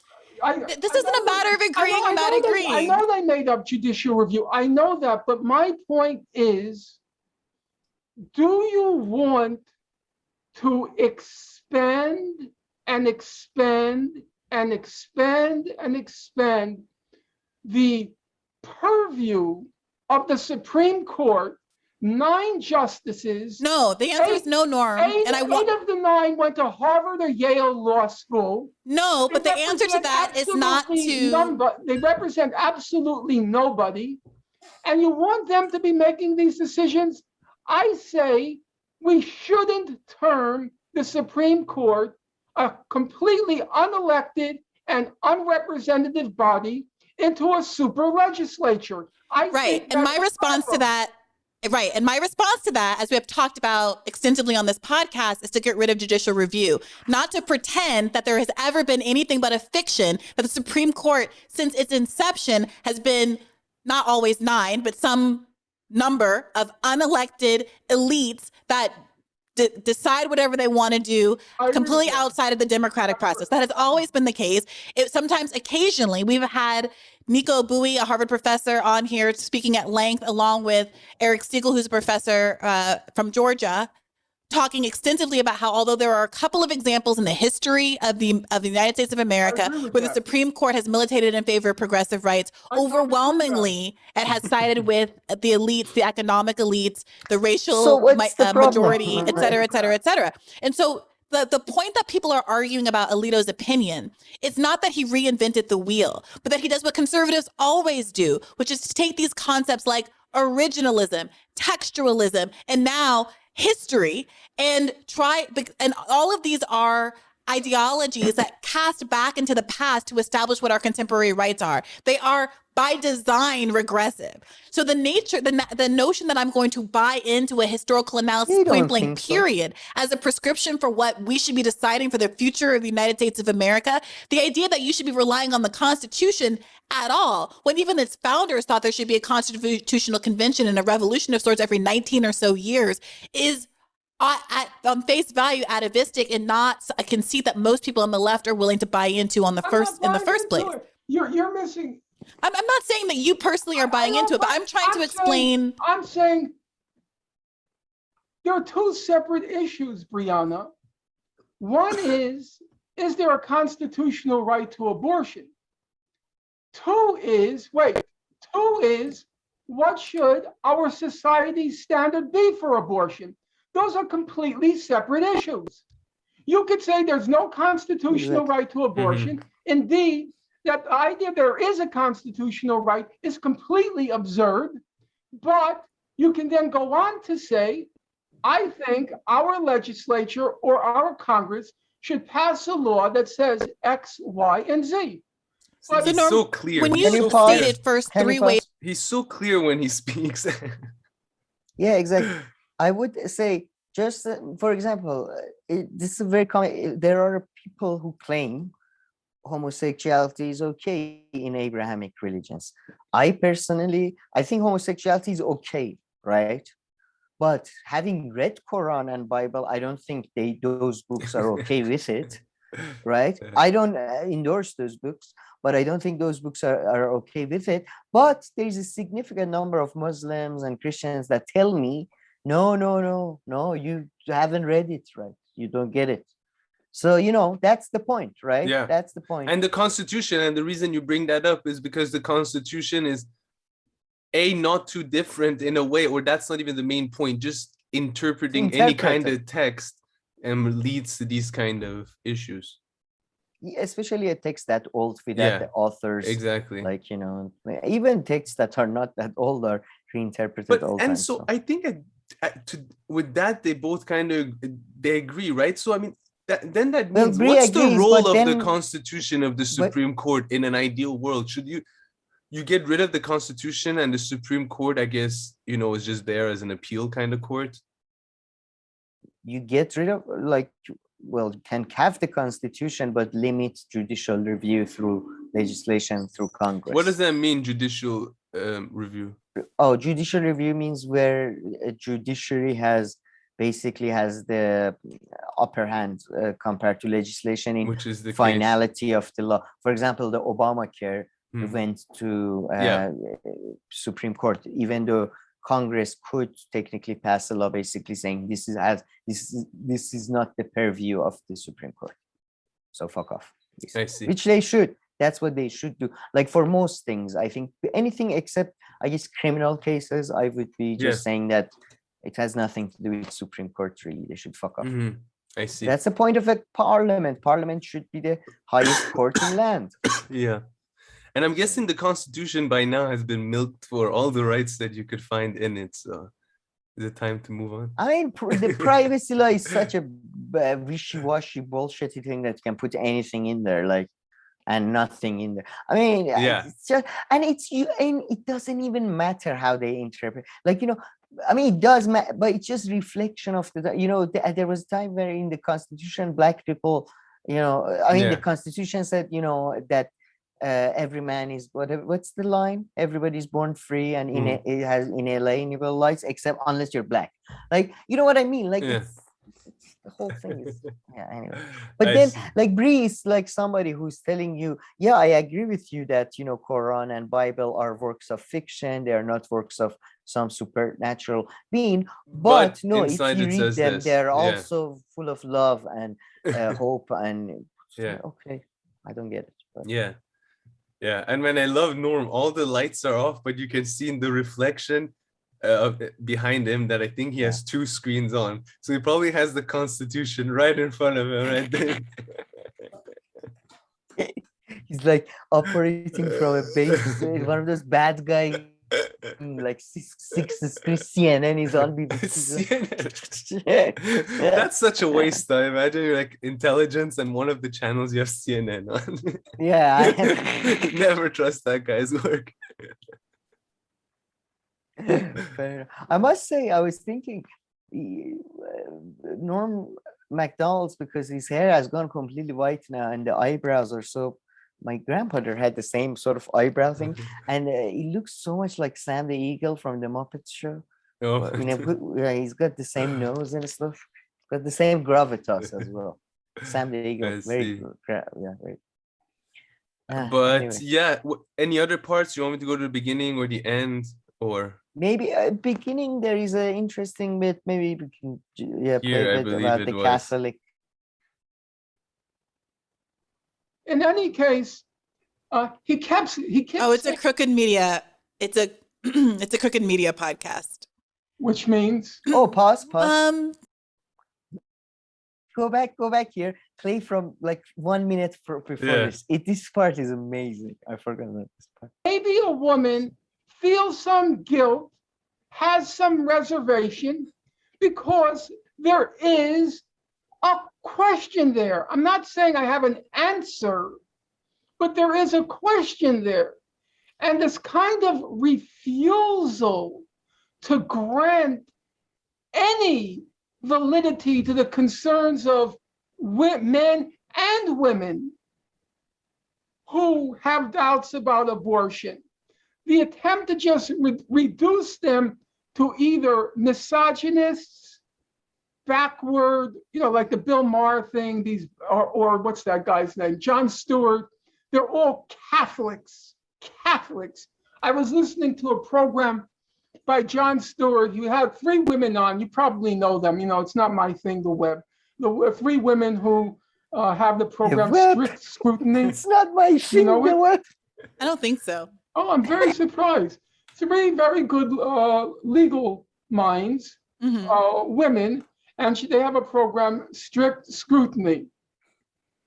This isn't a matter of agreeing or not agreeing. I know they made up judicial review. I know that, but my point is, do you want to expand and expand and expand and expand the purview of the Supreme Court? 9 justices. No, the answer is no, Norm. Eight of the 9 went to Harvard or Yale Law School. No, but the answer to that is not to. They represent absolutely nobody. And you want them to be making these decisions? I say we shouldn't turn the Supreme Court, a completely unelected and unrepresentative body, into a super legislature. Right. And my response to that, as we have talked about extensively on this podcast, is to get rid of judicial review, not to pretend that there has ever been anything but a fiction, that the Supreme Court, since its inception, has been not always 9, but some number of unelected elites that decide whatever they want to do completely outside of the democratic process. That has always been the case. Occasionally, we've had Nico Bowie, a Harvard professor, on here speaking at length, along with Eric Siegel, who's a professor from Georgia, talking extensively about how, although there are a couple of examples in the history of the United States of America where the Supreme Court has militated in favor of progressive rights, overwhelmingly it has sided with the elites, the economic elites, the racial majority, et cetera, et cetera, et cetera. And so the point that people are arguing about Alito's opinion, it's not that he reinvented the wheel, but that he does what conservatives always do, which is to take these concepts like originalism, textualism, and now history, and all of these are ideologies that cast back into the past to establish what our contemporary rights are. They are by design regressive. So the notion that I'm going to buy into a historical analysis point blank period as a prescription for what we should be deciding for the future of the United States of America, the idea that you should be relying on the Constitution at all, when even its founders thought there should be a constitutional convention and a revolution of sorts every 19 or so years, is on face value atavistic and not a conceit that most people on the left are willing to buy into in the first place. You're missing. I'm not saying that you personally are buying into it, but I'm trying to explain. I'm saying there are 2 separate issues, Briahna. One is there a constitutional right to abortion? 2 is, what should our society's standard be for abortion? Those are completely separate issues. You could say there's no constitutional right to abortion. Indeed, that the idea there is a constitutional right is completely absurd. But you can then go on to say, I think our legislature or our Congress should pass a law that says X, Y, and Z. But he's so clear. When you stated first 3 ways. He's so clear when he speaks. Yeah, exactly. I would say, just for example, this is very common. There are people who claim homosexuality is okay in Abrahamic religions. I think homosexuality is okay, right? But having read Quran and Bible, I don't think those books are okay with it, right? I don't endorse those books, but I don't think those books are okay with it. But there's a significant number of Muslims and Christians that tell me, no, you haven't read it right. You don't get it. So, that's the point, right? Yeah. That's the point. And the Constitution, and the reason you bring that up is because the Constitution is not too different in a way, or that's not even the main point, just interpreting any kind of text leads to these kind of issues. Especially a text that old without the authors. Exactly. Like, even texts that are not that old are reinterpreted all the time. And so I think with that, they both kind of, they agree, right? So, I mean, then that means what's the role of the Constitution of the Supreme Court in an ideal world? Should you get rid of the Constitution and the Supreme Court, I guess, is just there as an appeal kind of court? You get rid of, you can have the Constitution, but limit judicial review through legislation through Congress. What does that mean, judicial review? Oh, judicial review means where a judiciary basically has the upper hand compared to legislation in which is the finality of the law. For example, the Obamacare went to Supreme Court, even though Congress could technically pass a law basically saying this is not the purview of the Supreme Court. So fuck off. I see. Which they should. That's what they should do. Like for most things, I think anything except, I guess, criminal cases, I would be just saying that it has nothing to do with Supreme Court, really. They should fuck off. I see. That's the point of a parliament. Parliament should be the highest court in land. Yeah. And I'm guessing the Constitution by now has been milked for all the rights that you could find in it. So is it time to move on? I mean, the privacy law is such a wishy-washy bullshitty thing that you can put anything in there, and nothing in there. I mean, it's just, and it doesn't even matter how they interpret. I mean, it does matter, but it's just reflection of there was a time where in the Constitution, Black people, the Constitution said, that every man is what's the line? Everybody's born free, and it has inalienable rights, except unless you're Black. You know what I mean? The whole thing is anyway. But then Bri is somebody who's telling you, I agree with you that Quran and Bible are works of fiction, they are not works of some supernatural being, but no, if you read them, they're also full of love and hope and okay, I don't get it, but. And when I love Norm, all the lights are off, but you can see in the reflection behind him that I think he has two screens on, so he probably has the Constitution right in front of him right there. He's operating from a base, one of those bad guys, six CNN is on BBC. That's such a waste though. Imagine you're intelligence and one of the channels you have CNN on. Never trust that guy's work. Fair. I must say, I was thinking Norm MacDonald's, because his hair has gone completely white now and the eyebrows are so. My grandfather had the same sort of eyebrow thing, and he looks so much like Sam the Eagle from the Muppets show. He's got the same nose and stuff. Got the same gravitas as well. Sam the Eagle, very great. But any other parts you want me to go to the beginning or the end, or maybe beginning? There is an interesting bit. Maybe we can play a bit about the Catholic. In any case, he kept. Oh, it's a crooked media. It's a it's a crooked media podcast. Which means pause. Go back here. Play from 1 minute before this. This part is amazing. I forgot about this part. Maybe a woman feels some guilt, has some reservation, because there is a question there. I'm not saying I have an answer, but there is a question there. And this kind of refusal to grant any validity to the concerns of men and women who have doubts about abortion. The attempt to just reduce them to either misogynists, backward, like the Bill Maher thing, or what's that guy's name? Jon Stewart. They're all Catholics. Catholics. I was listening to a program by Jon Stewart. He had 3 women on. You probably know them. It's not my thing, the web. The 3 women who have the program Strict Scrutiny. It's not my thing, the web. I don't think so. Oh, I'm very surprised. 3 very good legal minds, women, and they have a program, Strict Scrutiny,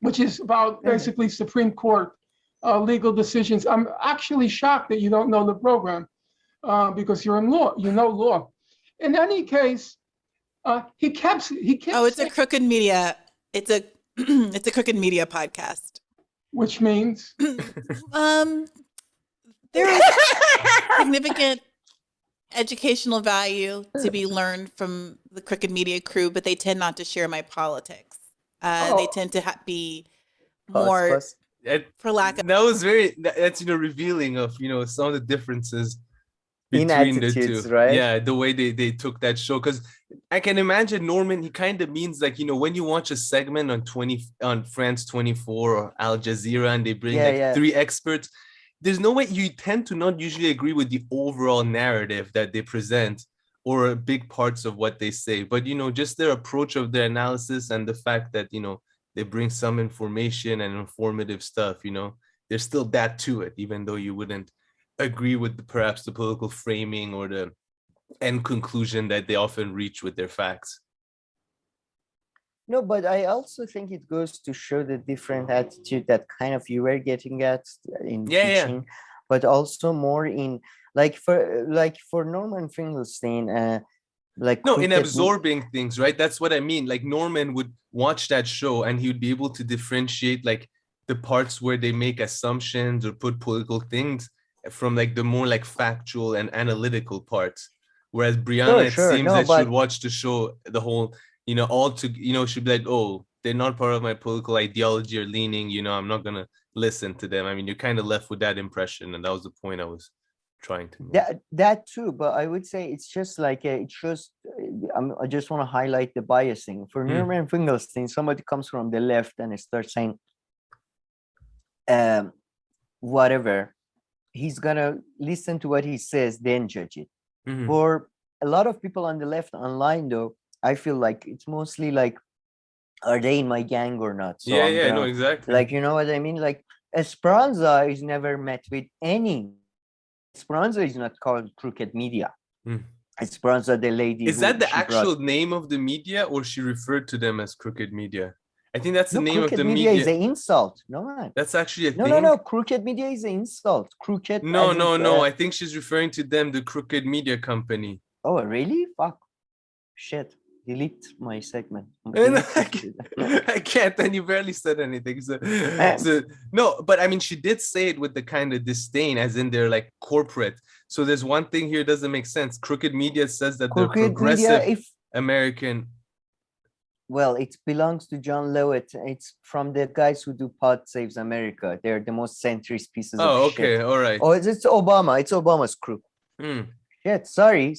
which is about basically Supreme Court legal decisions. I'm actually shocked that you don't know the program because you're in law. You know law. In any case, he kept. Oh, it's a crooked media. It's a it's a crooked media podcast. Which means there is significant educational value to be learned from the crooked media crew, but they tend not to share my politics. They tend to be more, for lack of. That was that's revealing of some of the differences between the two, right? Yeah, the way they took that show, because I can imagine Norman. He kind of means like when you watch a segment on France 24 or Al Jazeera and they bring 3 experts. There's no way you tend to not usually agree with the overall narrative that they present or big parts of what they say. But, just their approach of their analysis and the fact that, they bring some information and informative stuff, there's still that to it, even though you wouldn't agree with perhaps the political framing or the end conclusion that they often reach with their facts. No, but I also think it goes to show the different attitude that kind of you were getting at in teaching, but also more in for Norman Finkelstein, in absorbing things, right? That's what I mean. Like Norman would watch that show and he would be able to differentiate like the parts where they make assumptions or put political things from like the more like factual and analytical parts. Whereas Briahna, she would watch the show, the whole. She'd be like, oh, they're not part of my political ideology or leaning, I'm not going to listen to them. I mean, you're kind of left with that impression. And that was the point I was trying to make. That too. But I would say it's just like, it shows, I just want to highlight the biasing. For Norman Finkelstein, somebody comes from the left and starts saying, whatever, he's going to listen to what he says, then judge it. For a lot of people on the left online, though, I feel like it's mostly like, are they in my gang or not? So no, exactly. Like, you know what I mean? Like, Esperanza is never met with any. Esperanza is not called crooked media. Esperanza, the lady. Is that the actual name of the media, or she referred to them as crooked media? I think that's the name of the media. Is an insult. No, man. That's actually a thing. No. Crooked media is an insult. Crooked. No. I think she's referring to them, the crooked media company. Oh, really? Fuck. Shit. Delete my segment. I can't, and you barely said anything. So no, but I mean, she did say it with the kind of disdain, as in they're like corporate. So there's one thing here doesn't make sense. Crooked media says that they're progressive American. Well, it belongs to John Lowett. It's from the guys who do Pod Saves America. They're the most centrist pieces of shit. All right. Oh, it's Obama. It's Obama's crew. Shit, sorry.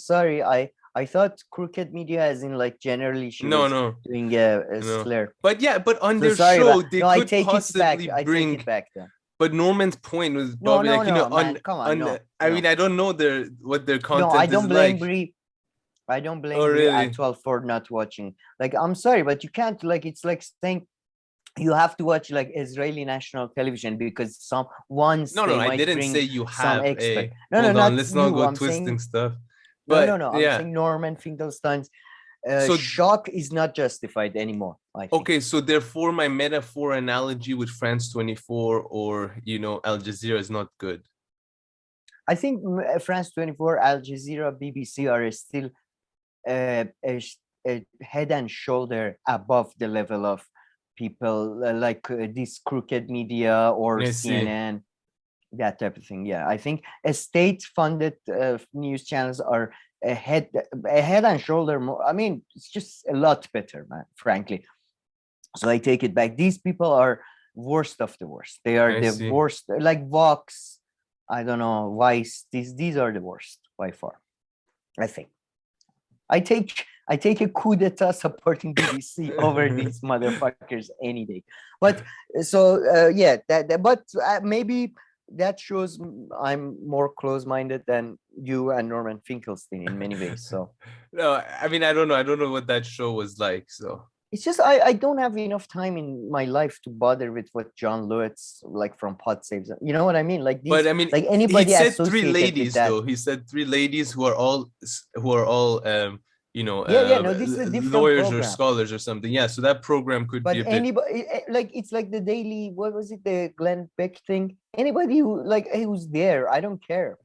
I thought crooked media as in like generally she was doing a slur. But on their show, they could possibly bring... I take it back then. But Norman's point was probably I mean, I don't know what their content is. I don't blame Bri. I don't blame Bri actual for not watching. Like, I'm sorry, but you can't, like, it's like saying you have to watch like Israeli national television because I didn't say you have a... let's not go twisting stuff. But, no. I'm saying Norman Finkelstein's shock is not justified anymore. Okay, so therefore my metaphor analogy with France 24 or, Al Jazeera is not good. I think France 24, Al Jazeera, BBC are still a head and shoulder above the level of people like this crooked media or CNN. That type of thing. Yeah, I think state-funded news channels are a head and shoulder more. I mean, it's just a lot better, man, frankly. So I take it back. These people are worst of the worst. They are the worst. Like Vox, I don't know, Vice. These are the worst by far, I think. I take a coup d'etat supporting BBC over these motherfuckers any day. But yeah, but maybe that shows I'm more close-minded than you and Norman Finkelstein in many ways. So no, I mean, I don't know what that show was like. So it's just I don't have enough time in my life to bother with what John Lewis like from Pod Saves. You know what I mean? Like these, but I mean, like anybody he said associated three ladies with that. though. He said three ladies who are all No, this is a different lawyers program. or scholars or something. Yeah, so that program could But be a anybody like it's like the daily, what was it, the Glenn Beck thing? Anybody who like who's there, I don't care.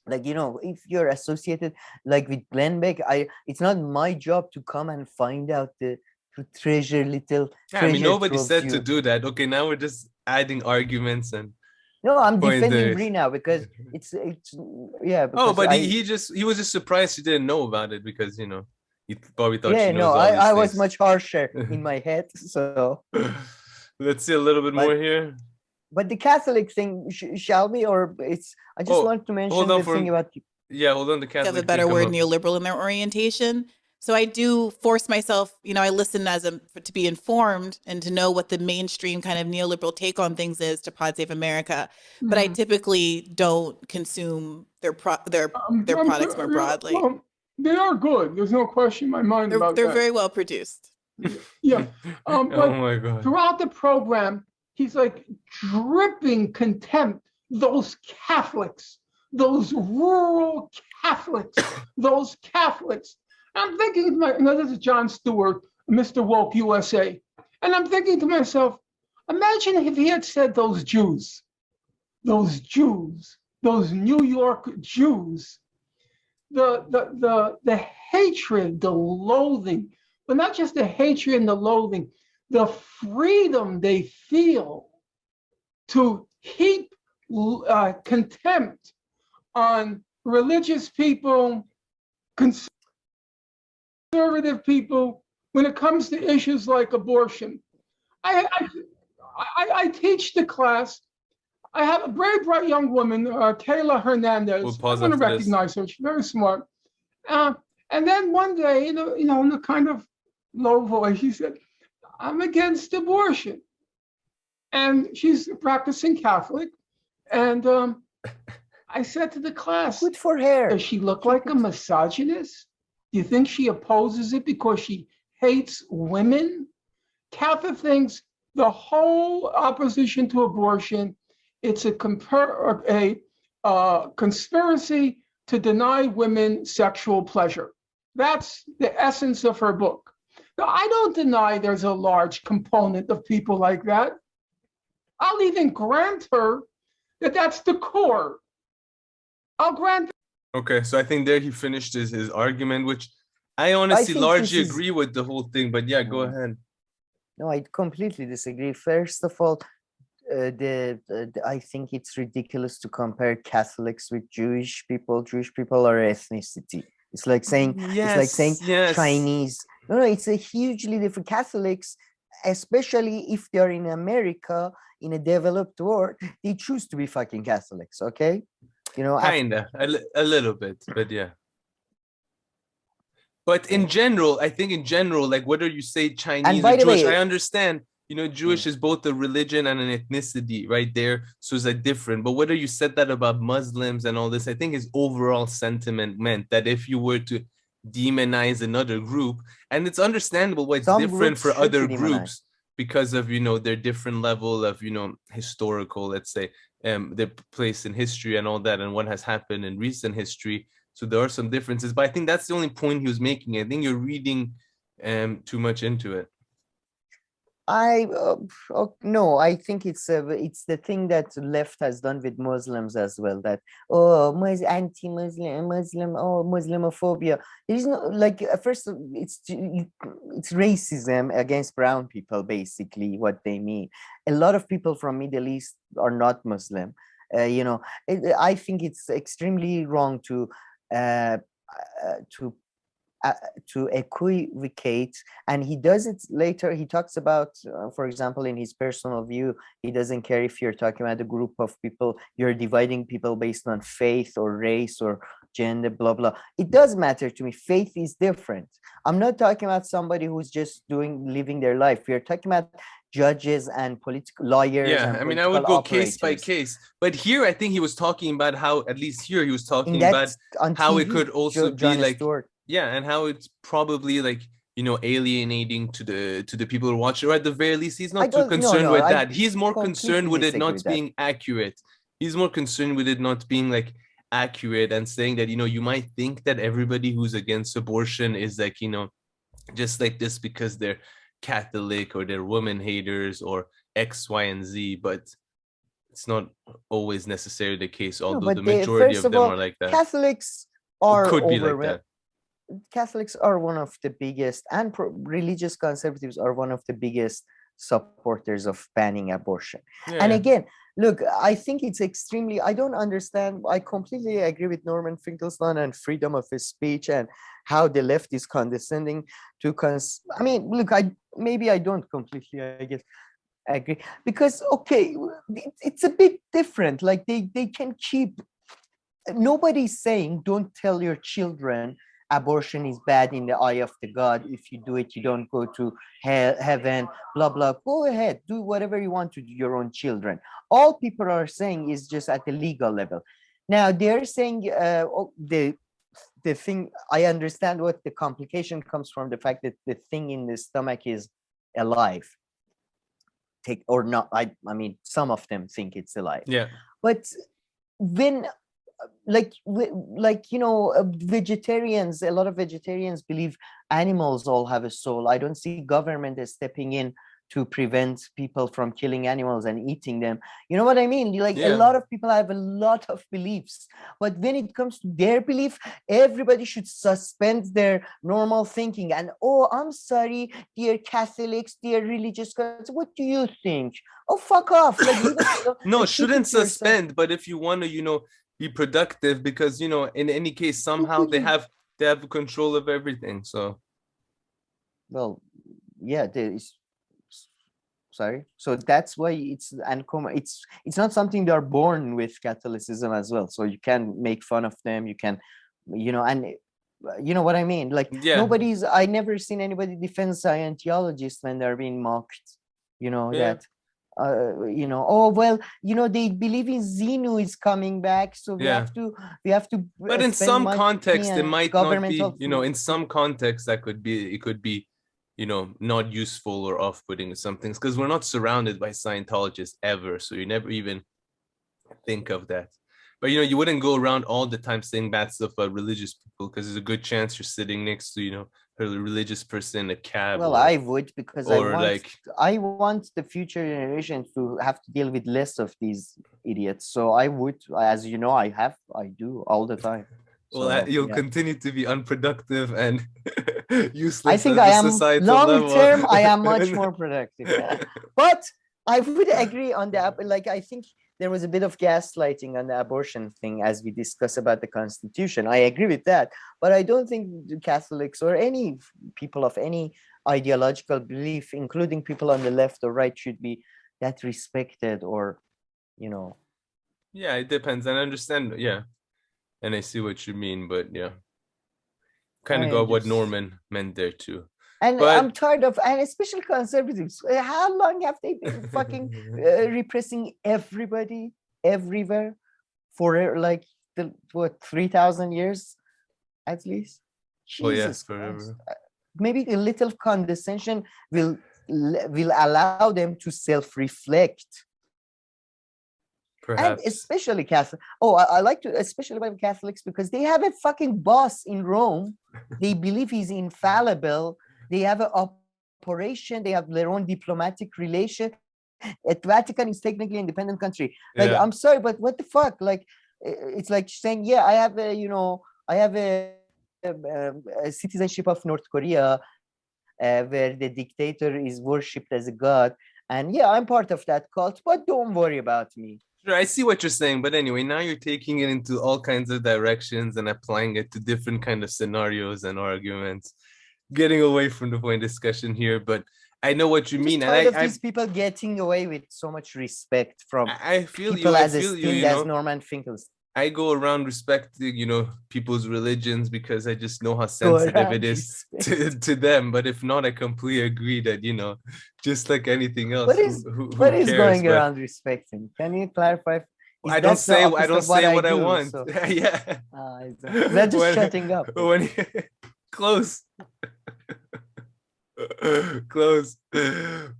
Like, you know, if you're associated like with Glenn Beck, it's not my job to come and find out to treasure little treasure. I mean, nobody troves said you. to do that. Okay, now we're just adding arguments and No, I'm defending pointers. Bri now because it's yeah. Oh, Because but he was just surprised he didn't know about it because he probably thought she knows all these I things. was much harsher in my head. So let's see a little bit more here. But the Catholic thing, shall we? Or it's I just want to mention the thing about. Yeah, hold on. The Catholic. Have a better word, neoliberal in their orientation. So I do force myself, I listen to be informed and to know what the mainstream kind of neoliberal take on things is to Pod Save America. But I typically don't consume their products more broadly. Well, they are good. There's no question in my mind about that. They're very well produced. Yeah. Oh my God. Throughout the program, he's like dripping contempt. Those Catholics, those rural Catholics, those Catholics. I'm thinking, this is Jon Stewart, Mr. Woke USA. And I'm thinking to myself, imagine if he had said those Jews, those New York Jews, the hatred, the loathing, but not just the hatred and the loathing, the freedom they feel to heap contempt on religious people, conservative people, when it comes to issues like abortion. I teach the class. I have a very bright young woman, Kayla Hernandez. I'm going to recognize her. She's very smart. And then one day, in a kind of low voice, she said, "I'm against abortion." And she's practicing Catholic. And I said to the class, "Good for her. Does she look like a misogynist? Do you think she opposes it because she hates women?" Catha thinks the whole opposition to abortion, it's a conspiracy to deny women sexual pleasure. That's the essence of her book. Now, I don't deny there's a large component of people like that. I'll even grant her that that's the core. I'll grant. Okay, so I think there he finished his argument, which I honestly largely agree with the whole thing. But yeah, go ahead. No, I completely disagree. First of all, I think it's ridiculous to compare Catholics with Jewish people. Jewish people are ethnicity. It's like saying Chinese. No, it's a hugely different. Catholics, especially if they're in America, in a developed world, they choose to be fucking Catholics. Okay, kinda a little bit, but yeah. But in general, I think like whether you say Chinese or Jewish, I understand. Jewish is both a religion and an ethnicity right there. So it's like different. But whether you said that about Muslims and all this, I think his overall sentiment meant that if you were to demonize another group, and it's understandable why it's different for other groups because of, their different level of, historical, let's say, their place in history and all that, and what has happened in recent history. So there are some differences, but I think that's the only point he was making. I think you're reading too much into it. No, I think it's the thing that left has done with Muslims as well, that anti-Muslim, Muslimophobia. There's no, like, first it's racism against brown people, basically what they mean. A lot of people from Middle East are not Muslim. I think it's extremely wrong to equivocate, and he does it later. He talks about, for example, in his personal view, he doesn't care if you're talking about a group of people, you're dividing people based on faith or race or gender, blah blah. It does matter to me. Faith is different. I'm not talking about somebody who's just living their life. We are talking about judges and political lawyers. Yeah, and I mean, I would go case by operators. case, but here I think he was talking about how, at least here he was talking In about that, on how TV, it could also be Jon like, Stewart. yeah, and how it's probably like, you know, alienating to the people who watch it, or at the very least he's not too concerned with that. He's more concerned with it not being accurate. He's more concerned with it not being like accurate, and saying that, you know, you might think that everybody who's against abortion is like, you know, just like this because they're Catholic or they're women haters or X, Y, and Z, but it's not always necessarily the case, although the majority of them are like that. Catholics are could be like that. Catholics are one of the biggest, and religious conservatives are one of the biggest supporters of banning abortion. And again, look, I think it's extremely, I don't understand. I completely agree with Norman Finkelstein and freedom of speech and how the left is condescending to I mean, look, maybe I don't completely, I guess, agree, because okay, it's a bit different. Like they can keep, nobody's saying don't tell your children abortion is bad in the eye of the God. If you do it, you don't go to heaven, blah, blah. Go ahead, do whatever you want to do your own children. All people are saying is just at the legal level. Now, they're saying the thing, I understand what the complication comes from, the fact that the thing in the stomach is alive. Or not, I mean, some of them think it's alive. Yeah. But when, like you know, vegetarians, a lot of vegetarians believe animals all have a soul. I don't see government as stepping in to prevent people from killing animals and eating them. You know what I mean? Like a lot of people have a lot of beliefs, but when it comes to their belief, everybody should suspend their normal thinking. And oh, I'm sorry, dear Catholics, dear religious, what do you think? Oh, fuck off. Like, no, shouldn't suspend, but if you want to, you know, be productive, because, you know, in any case, somehow they have control of everything. So, well, yeah, there is. Sorry, so that's why it's uncommon. It's not something they're born with, Catholicism as well. So you can make fun of them. You can, you know, and you know what I mean. Like I never seen anybody defend Scientologists when they're being mocked. You know that. You know, oh well, you know, they believe in Xenu is coming back, so we have to. But in some context, it might not be. You know, in some context, it could be, you know, not useful or off-putting or some things, because we're not surrounded by Scientologists ever, so you never even think of that. But you know, you wouldn't go around all the time saying bad stuff about religious people, because there's a good chance you're sitting next to, you know, a religious person in a cab. Well, I would, because I want the future generation to have to deal with less of these idiots. So I would, as you know, I do all the time. Well, you'll continue to be unproductive and useless. I think I am long term. I am much more productive. Yeah. But I would agree on that. Like, I think there was a bit of gaslighting on the abortion thing as we discuss about the Constitution. I agree with that. But I don't think the Catholics or any people of any ideological belief, including people on the left or right, should be that respected or, you know. Yeah, it depends. And I understand. Yeah. And I see what you mean, but yeah, kind of got what Norman meant there too. And I'm tired of, and especially conservatives. How long have they been fucking repressing everybody everywhere for like 3,000 years at least? Jesus, oh yes, forever. Maybe a little condescension will allow them to self-reflect. Perhaps. And especially Catholic. Oh, I like to, especially about Catholics, because they have a fucking boss in Rome. They believe he's infallible. They have an operation. They have their own diplomatic relation. The Vatican is technically an independent country. Like, I'm sorry, but what the fuck? Like, it's like saying, yeah, I have a citizenship of North Korea, where the dictator is worshipped as a god. And yeah, I'm part of that cult, but don't worry about me. Sure, I see what you're saying, but anyway, now you're taking it into all kinds of directions and applying it to different kind of scenarios and arguments, getting away from the point of discussion here. But I know what you mean, and these people getting away with so much respect from I feel people you, as esteemed as Norman Finkelstein. I go around respecting, people's religions because I just know how sensitive it is to them. But if not, I completely agree that, just like anything else, who what is cares? going around respecting? Can you clarify? I don't say what I want. So. Yeah. Is that just shutting up? Close. Close.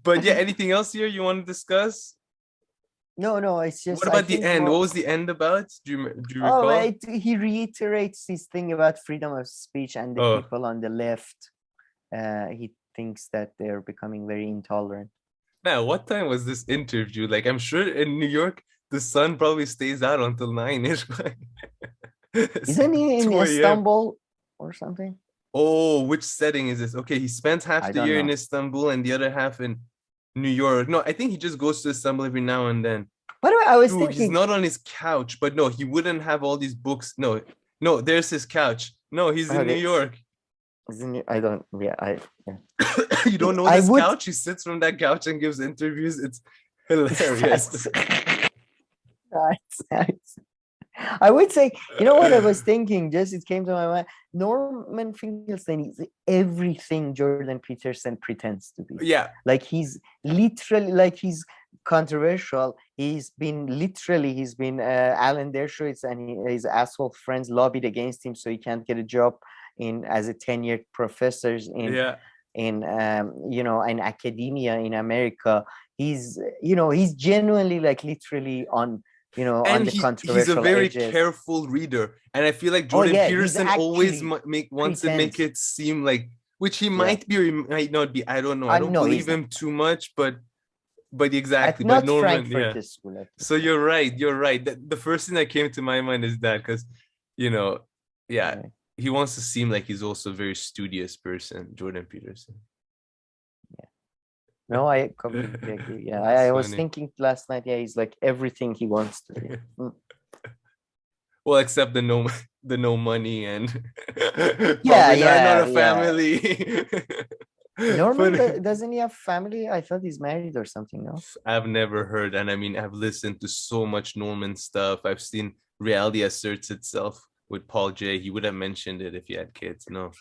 But yeah, anything else here you want to discuss? No, it's just. What about the end? What was the end about? Do you recall? Oh, he reiterates his thing about freedom of speech and the people on the left. He thinks that they're becoming very intolerant. Now, what time was this interview? Like, I'm sure in New York, the sun probably stays out until 9-ish. Isn't he in Istanbul or something? Oh, which setting is this? Okay, he spends half the year in Istanbul and the other half in New York. No, I think he just goes to Istanbul every now and then. By the way, I was thinking he's not on his couch, but no, he wouldn't have all these books. No, there's his couch. No, he's in New York. I don't. Yeah, You don't know this couch? He sits from that couch and gives interviews. It's hilarious. Nice. I would say, what I was thinking, it came to my mind. Norman Finkelstein is everything Jordan Peterson pretends to be. Yeah. Like he's literally, he's controversial. He's been Alan Dershowitz and his asshole friends lobbied against him so he can't get a job as a tenured professor in academia in America. He's genuinely literally on on the controversial he's a very edges. Careful reader, and I feel like Jordan Peterson always wants to make it seem like, which he might be or he might not be. I don't know. I don't believe him too much, but exactly. But Norman, School, so you're right. The first thing that came to my mind is that because he wants to seem like he's also a very studious person, Jordan Peterson. No, I completely agree. Yeah, I was thinking last night. Yeah, he's like everything he wants to be. Well, except the no money and not a family. Norman, doesn't he have family? I thought he's married or something. No, I've never heard, and I mean, I've listened to so much Norman stuff. I've seen Reality Asserts Itself with Paul J. He would have mentioned it if he had kids. No,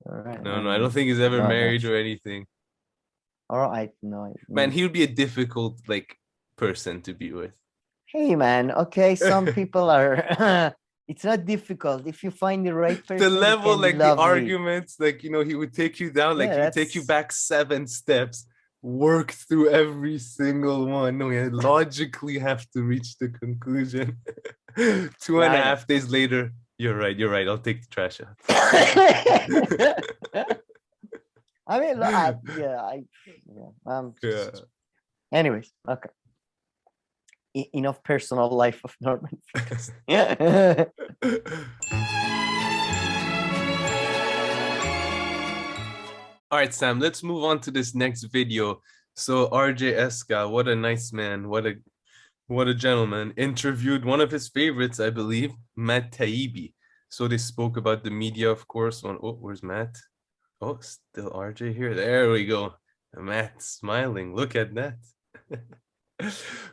all right. No, I don't think he's ever married or anything. All right, no. Man, he would be a difficult person to be with. Hey, man. Okay, some people are. It's not difficult if you find the right person. The level, the arguments, he would take you down, he would take you back 7 steps, work through every single one. No, you logically have to reach the conclusion. 2.5 days later, you're right. I'll take the trash out. I mean, anyways, okay. Enough personal life of Norman. Yeah. All right, Sam, let's move on to this next video. So RJ Eskow, what a nice man, what a gentleman, interviewed one of his favorites, I believe, Matt Taibbi. So they spoke about the media, of course. Where's Matt? Oh, still RJ here. There we go. Matt smiling. Look at that.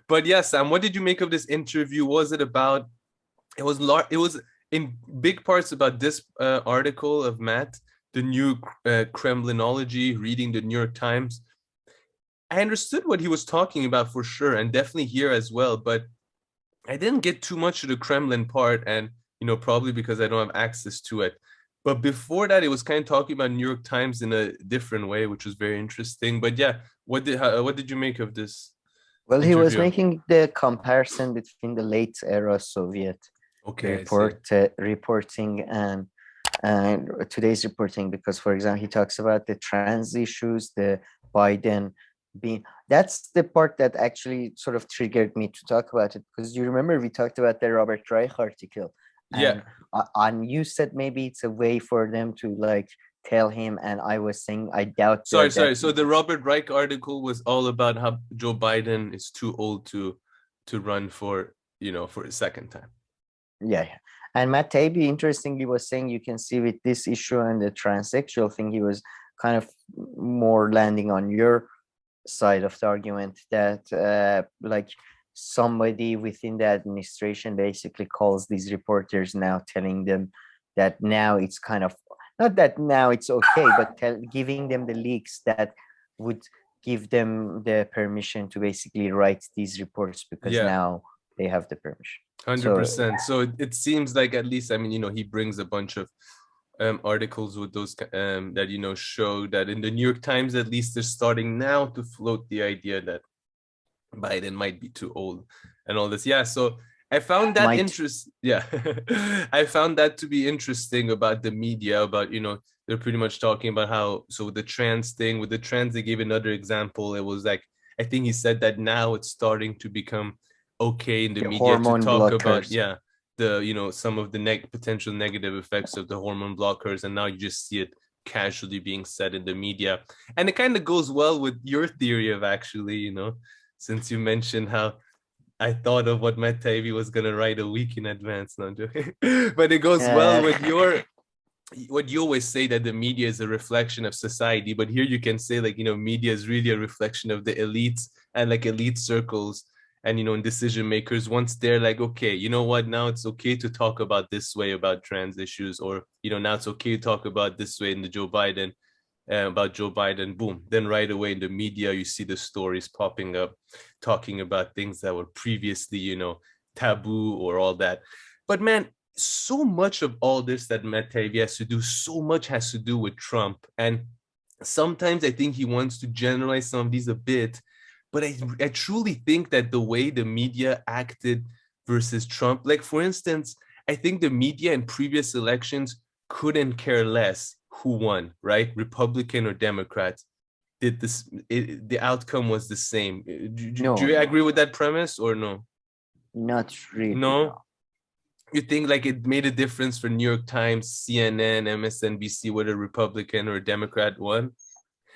But yes, Sam, what did you make of this interview? Was it about? It was in big parts about this article of Matt, the new Kremlinology, reading the New York Times. I understood what he was talking about for sure, and definitely here as well. But I didn't get too much of the Kremlin part, and probably because I don't have access to it. But before that, it was kind of talking about New York Times in a different way, which was very interesting. But yeah, what did you make of this? Well, he was making the comparison between the late era Soviet reporting and today's reporting, because, for example, he talks about the trans issues, the Biden being. That's the part that actually sort of triggered me to talk about it, because you remember we talked about the Robert Reich article. And you said maybe it's a way for them to tell him, and I was saying I doubt. Sorry. So the Robert Reich article was all about how Joe Biden is too old to run for a second time. Yeah. And Matt Taibbi, interestingly, was saying you can see with this issue and the transsexual thing, he was kind of more landing on your side of the argument that somebody within the administration basically calls these reporters now, telling them that now it's kind of, not that now it's okay, but giving them the leaks that would give them the permission to basically write these reports, because now they have the permission. 100%. So it seems like, at least, I mean, he brings a bunch of articles with those that show that in the New York Times, at least, they're starting now to float the idea that Biden might be too old and all this. So I found that interesting. I found that to be interesting about the media, about they're pretty much talking about how, so the trans thing, with the trans, they gave another example. It was like, I think he said that now it's starting to become okay in the media to talk about the some of the potential negative effects of the hormone blockers, and now you just see it casually being said in the media. And it kind of goes well with your theory of, actually, since you mentioned how I thought of what Matt Taibbi was gonna write a week in advance. No, I'm joking. But it goes well with what you always say, that the media is a reflection of society. But here you can say, like, media is really a reflection of the elites and like elite circles and, and decision makers. Once they're like, okay, you know what, now it's okay to talk about this way about trans issues, or, now it's okay to talk about this way in the about Joe Biden, boom, then right away in the media, you see the stories popping up, talking about things that were previously, taboo or all that. But man, so much of all this that Matt Taibbi has to do, so much has to do with Trump. And sometimes I think he wants to generalize some of these a bit, but I truly think that the way the media acted versus Trump, like, for instance, I think the media in previous elections couldn't care less who won, right? Republican or Democrat. The outcome was the same. Do you agree with that premise, or no? Not really. No? You think like it made a difference for New York Times, CNN, MSNBC, whether a Republican or a Democrat won?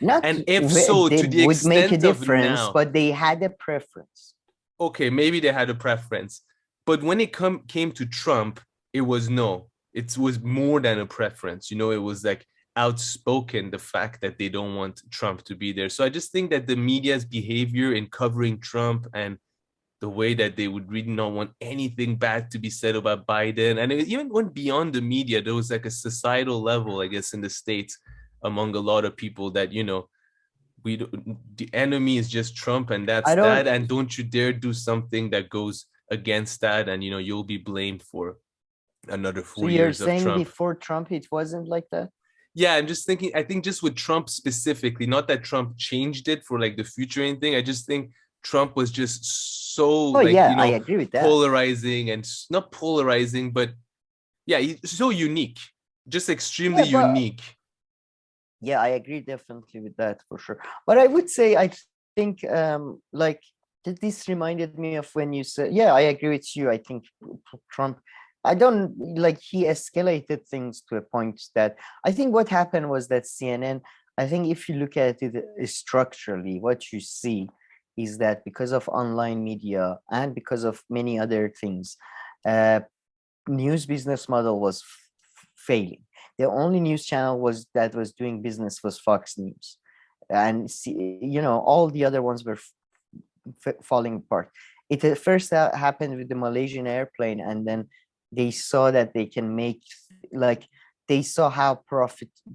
And if so, to the extent make a difference, of now, but they had a preference. Okay, maybe they had a preference, but when it came to Trump, it was no. It was more than a preference. It was like outspoken, the fact that they don't want Trump to be there. So I just think that the media's behavior in covering Trump and the way that they would really not want anything bad to be said about Biden, and it even went beyond the media. There was like a societal level, I guess, in the States among a lot of people that, the enemy is just Trump, and that's that, and don't you dare do something that goes against that, and you'll be blamed for another 4 years of Trump. So you're saying before Trump it wasn't like that? Yeah, I'm just thinking, I think just with Trump specifically, not that Trump changed it for like the future or anything. I just think Trump was just so I agree with that. Polarizing, and not polarizing, but he's so unique, just extremely unique. Yeah, I agree definitely with that for sure. But I would say, I think like this reminded me of when you said, I agree with you. I think Trump, he escalated things to a point that I think what happened was that CNN, I think if you look at it structurally, what you see is that because of online media and because of many other things, news business model was failing. The only news channel that was doing business was Fox News, and all the other ones were falling apart. It at first happened with the Malaysian airplane, and then they saw that they can make, they saw how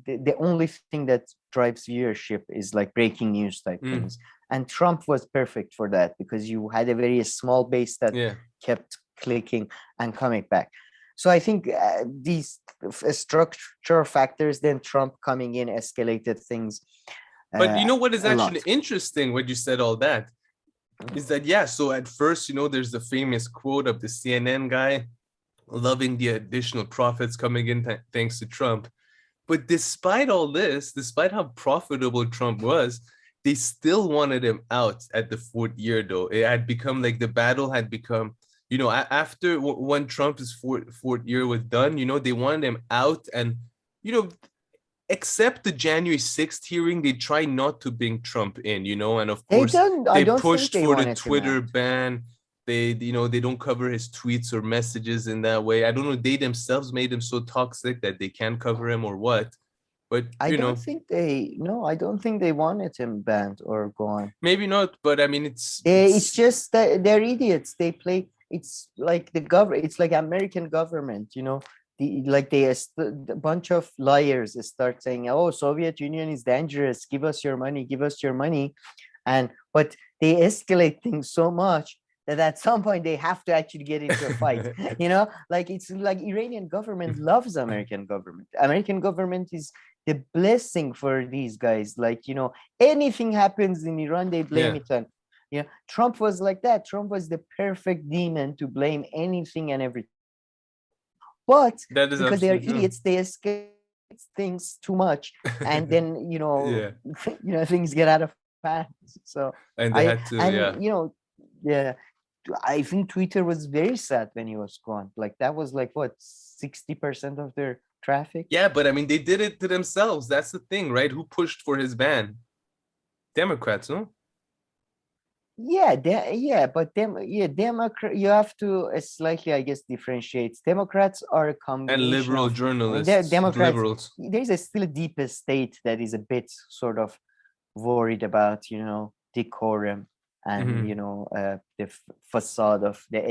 the only thing that drives viewership is like breaking news type things, and Trump was perfect for that, because you had a very small base that kept clicking and coming back. So I think these structural factors, then Trump coming in, escalated things. But what is actually interesting, when you said all that, is that, so at first, there's the famous quote of the CNN guy, loving the additional profits coming in thanks to Trump. But despite all this, despite how profitable Trump was, they still wanted him out at the 4th year, though. It had become like the battle had become, after when Trump's fourth year was done, they wanted him out. And, except the January 6th hearing, they try not to bring Trump in, and of course, they pushed for the Twitter ban. They don't cover his tweets or messages in that way. I don't know, they themselves made him so toxic that they can't cover him or what. But I don't think they wanted him banned or gone. maybe not, but I mean, It's just that they're idiots. They play. It's like the government. It's like American government. A bunch of liars start saying, "Oh, Soviet Union is dangerous. Give us your money. Give us your money," but they escalate things so much that at some point they have to actually get into a fight. It's like Iranian government loves American government. American government is the blessing for these guys. Anything happens in Iran, they blame it on. Trump was like that. Trump was the perfect demon to blame anything and everything. But because they are idiots, they escape things too much, and then things get out of hand. So I think Twitter was very sad when he was gone. Like that was 60% of their traffic. Yeah, but I mean, they did it to themselves. That's the thing, right? Who pushed for his ban? Democrats, no? But Democrat. You have to slightly, I guess, differentiate. Democrats are a combination and liberal of, journalists. Democrats. Liberals. There's still a deep state that is a bit sort of worried about, decorum and the facade of the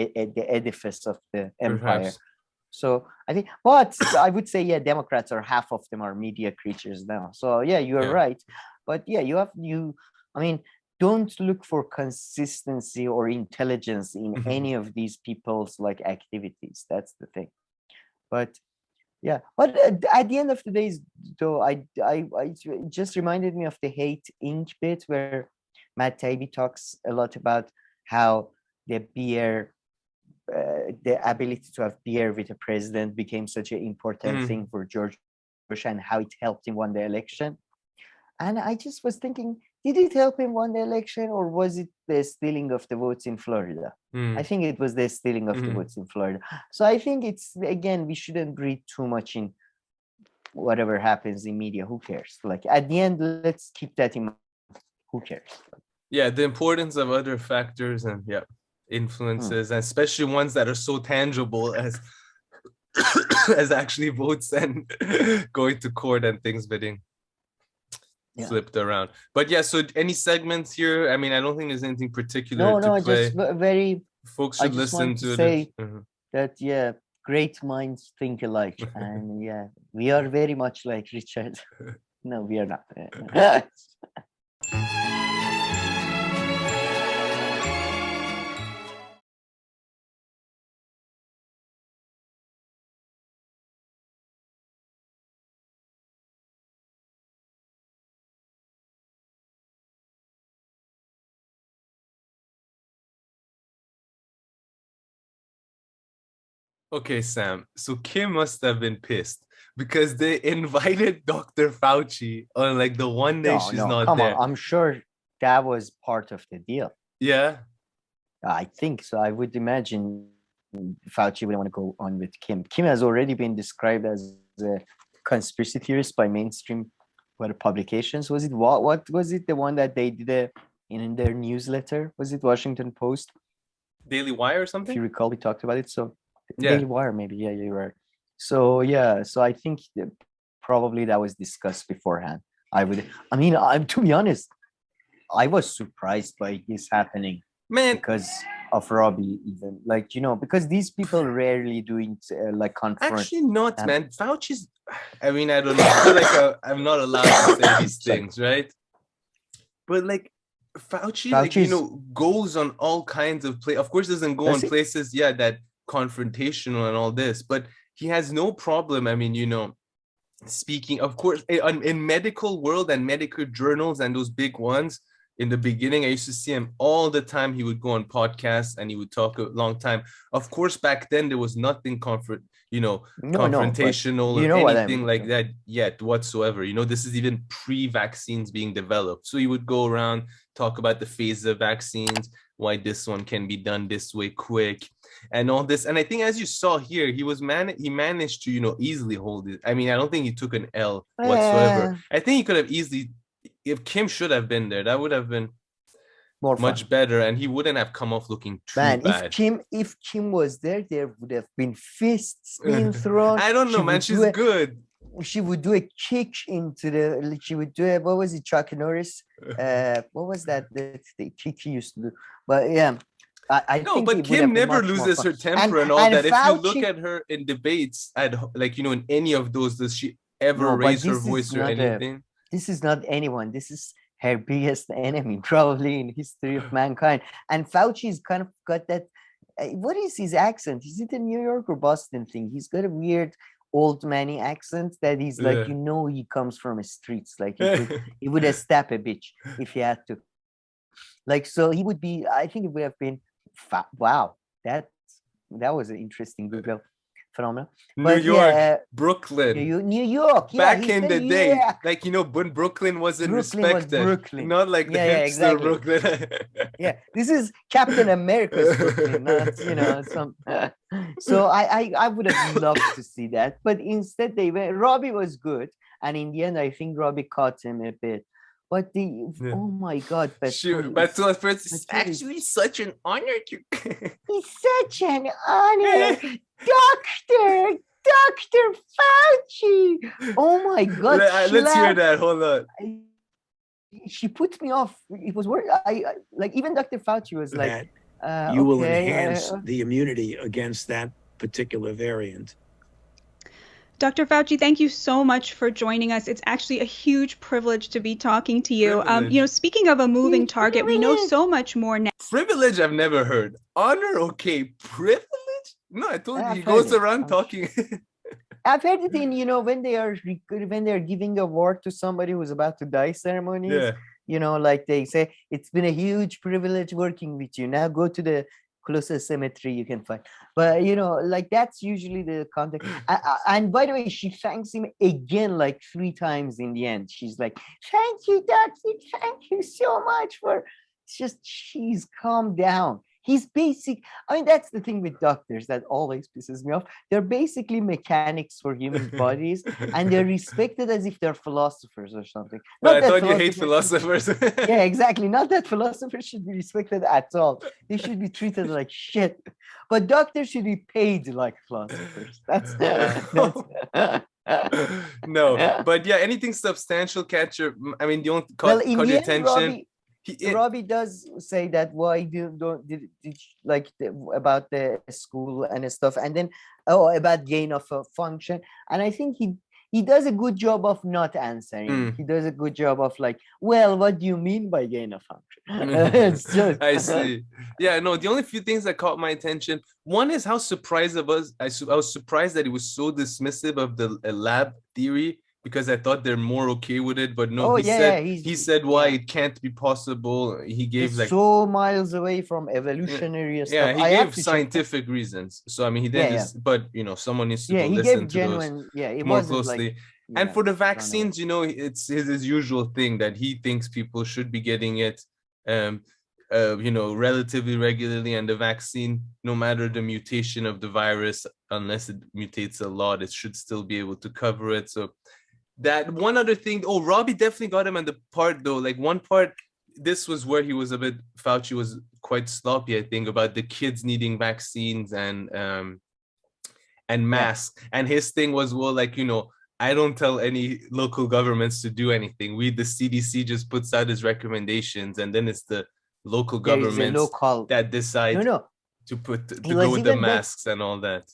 edifice of the empire. Perhaps. So I think, but I would say, Democrats are half of them are media creatures now. So you are right. But don't look for consistency or intelligence in any of these people's activities. That's the thing. But at the end of the day, though, I it just reminded me of the Hate Inc. bit where Matt Taibbi talks a lot about how the beer, the ability to have beer with a president became such an important thing for George Bush and how it helped him win the election. And I just was thinking, did it help him win the election, or was it the stealing of the votes in Florida? I think it was the stealing of the votes in Florida. So I think we shouldn't read too much in whatever happens in media. Who cares? At the end, let's keep that in mind. Who cares? Yeah, the importance of other factors and influences, and especially ones that are so tangible as as actually votes and going to court and things getting flipped around. But so any segments here? I mean, I don't think there's anything particular to play. Just very folks should listen to say that great minds think alike. And we are very much like Richard. No, we are not. Okay, Sam. So Kim must have been pissed because they invited Dr. Fauci on the one day she's not come there. On. I'm sure that was part of the deal. Yeah. I think so. I would imagine Fauci wouldn't want to go on with Kim. Kim has already been described as a conspiracy theorist by mainstream publications. Was it what was it? The one that they did in their newsletter? Was it Washington Post? Daily Wire or something? If you recall, we talked about it. So Daily Wire, maybe. Yeah, you're right. So so I think probably that was discussed beforehand. To be honest, I was surprised by this happening, man, because of Robbie, even because these people rarely do confront. Actually, not, man. Fauci's. I mean, I don't know. I feel like I'm not allowed to say these things, right? But Fauci, goes on all kinds of Of course, doesn't go on places, that confrontational and all this, but he has no problem. I mean, speaking, of course, in medical world and medical journals and those big ones. In the beginning, I used to see him all the time. He would go on podcasts and he would talk a long time. Of course, back then there was nothing confrontational or anything like that yet whatsoever. This is even pre-vaccines being developed. So he would go around, talk about the phase of vaccines, why this one can be done this way quick, and all this. And I think, as you saw here, he managed to easily hold it. I mean, I don't think he took an L whatsoever. I think he could have easily. If Kim should have been there, that would have been much better, and he wouldn't have come off looking too bad. If Kim was there would have been fists being thrown. I don't know, man. She's good. she would do a kick into the. She would do what was it, Chuck Norris? What was that? The kick he used to do. But yeah. I no, think but Kim never loses her temper and all that. Fauci, if you look at her in debates, like in any of those, does she ever raise her voice or anything? This is not anyone. This is her biggest enemy, probably in history of mankind. And Fauci's kind of got that. What is his accent? Is it a New York or Boston thing? He's got a weird old manny accent that he's like, he comes from the streets. Like he would have stabbed a bitch if he had to. Like, so he would be. I think it would have been. Wow, that was an interesting Google phenomenon. New York, Brooklyn, New York. Back in the day, like when Brooklyn wasn't respected, not like the hipster exactly. Brooklyn. Yeah, this is Captain America's Brooklyn, not some. So I would have loved to see that, but instead they went. Robbie was good, and in the end, I think Robbie caught him a bit. But oh my God, Batula first, it's actually such an honor to. It's such an honor, Dr. Fauci. Oh my God. Let's hear that. Hold on. She put me off. It was work. I like even Dr. Fauci was like, you will enhance the immunity against that particular variant. Dr. Fauci, thank you so much for joining us. It's actually a huge privilege to be talking to you. Speaking of a moving target, we know so much more now. Privilege, I've never heard. Honor, okay. Privilege? No, I told you, he goes around talking. I've heard it in, when they are giving a award to somebody who's about to die ceremonies. Yeah. Like they say, it's been a huge privilege working with you. Now go to the closest cemetery you can find. But like that's usually the context. And by the way, she thanks him again like 3 times in the end. She's like, thank you, Doctor, thank you so much for. It's just she's calmed down. He's that's the thing with doctors that always pisses me off. They're basically mechanics for human bodies, and they're respected as if they're philosophers or something. But I thought you hate philosophers. Yeah, exactly. Not that philosophers should be respected at all. They should be treated like shit. But doctors should be paid like philosophers. That's no. But yeah, anything substantial catch your. I mean, don't caught your attention. Robbie does say that why did about the school and stuff, and then about gain of function, and I think he does a good job of not answering. He does a good job of like, well, what do you mean by gain of function? It's just I see. Yeah, no, the only few things that caught my attention, one is how surprised I was. I was surprised that he was so dismissive of the lab theory, because I thought they're more okay with it, but no, he said why it can't be possible. He gave like so miles away from evolutionary stuff. Yeah, he gave scientific reasons. So I mean, he didn't. But someone needs to listen to those more closely. Like, and for the vaccines, it's his usual thing that he thinks people should be getting it, relatively regularly, and the vaccine, no matter the mutation of the virus, unless it mutates a lot, it should still be able to cover it. So. That one other thing, Robbie definitely got him on the part though. Like one part, this was where Fauci was quite sloppy, I think, about the kids needing vaccines and masks. And his thing was, I don't tell any local governments to do anything. The CDC just puts out its recommendations, and then it's the local governments that decide to go with the masks and all that.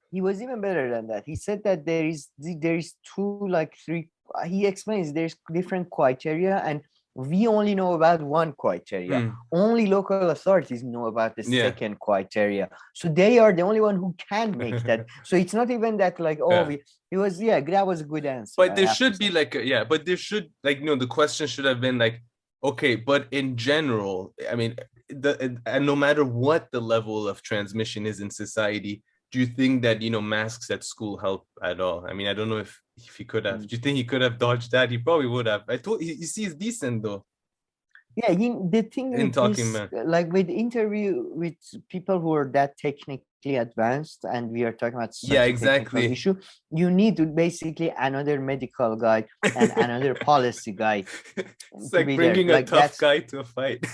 He was even better than that. He said that there is 3. He explains there's different criteria, and we only know about one criteria. Only local authorities know about the second criteria. So they are the only one who can make that. So it's not even that like, that was a good answer. But there should be the question should have been like, okay, but in general, I mean, and no matter what the level of transmission is in society, do you think that masks at school help at all? I mean, I don't know if he could have. Do you think he could have dodged that? He probably would have. He's decent though. Yeah, the thing with this, like with interview with people who are that technical advanced and we are talking about such Yeah, a technical exactly. issue, you need to basically another medical guy and another policy guy It's to like be there. bringing a Like tough that's guy to a fight.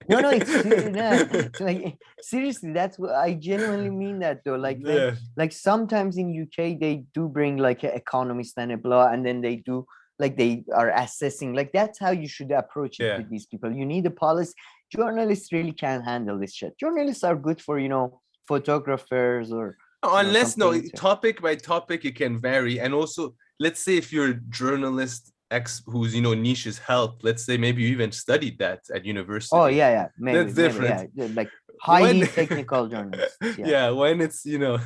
no, it's like seriously, that's what I genuinely mean that though. Like when, Yeah. like sometimes in UK they do bring like an economist and a blah, and then they do like they are assessing. Like that's how you should approach it Yeah. with these people. You need a policy. Journalists really can't handle this shit. Journalists are good for, you know, photographers or Unless something to- topic by topic it can vary. And also, let's say if you're a journalist whose, you know, niche is health, let's say maybe you even studied that at university. Oh yeah, maybe, That's different. yeah, like highly When- technical journalists. Yeah, when it's, you know,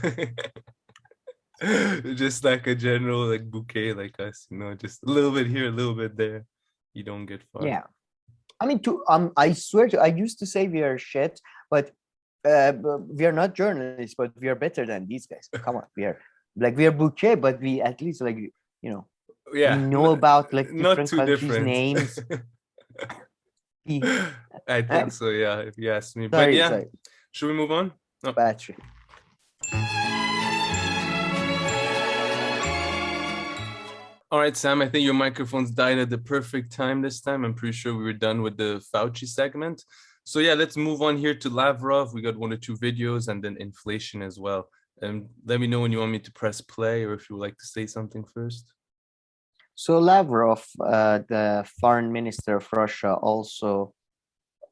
just like a general like bouquet like us, you know, just a little bit here, a little bit there, you don't get far. Yeah, I mean, I swear to, I used to say we are shit, but we are not journalists, but we are better than these guys. Come on, we are bouquet, but we at least like, you know, Yeah, we know about like not different too countries' different. names. I think so, yeah, if you ask me. But Sorry, yeah, sorry. should we move on? No. Battery. All right, Sam, I think your microphones died at the perfect time this time. I'm pretty sure we were done with the Fauci segment. So yeah, let's move on here to Lavrov. We got 1 or 2 videos and then inflation as well. Let me know when you want me to press play or if you would like to say something first. So Lavrov, the foreign minister of Russia, also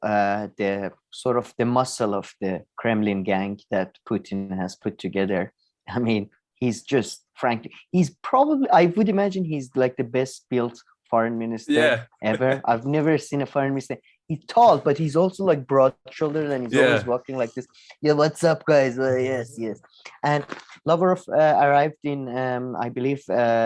the sort of the muscle of the Kremlin gang that Putin has put together. I mean, he's just, frankly, he's probably, I would imagine he's like the best built foreign minister ever. I've never seen a foreign minister. He's tall, but he's also like broad-shouldered and he's always walking like this. Yeah, what's up, guys? Yes. And Lavrov arrived in, I believe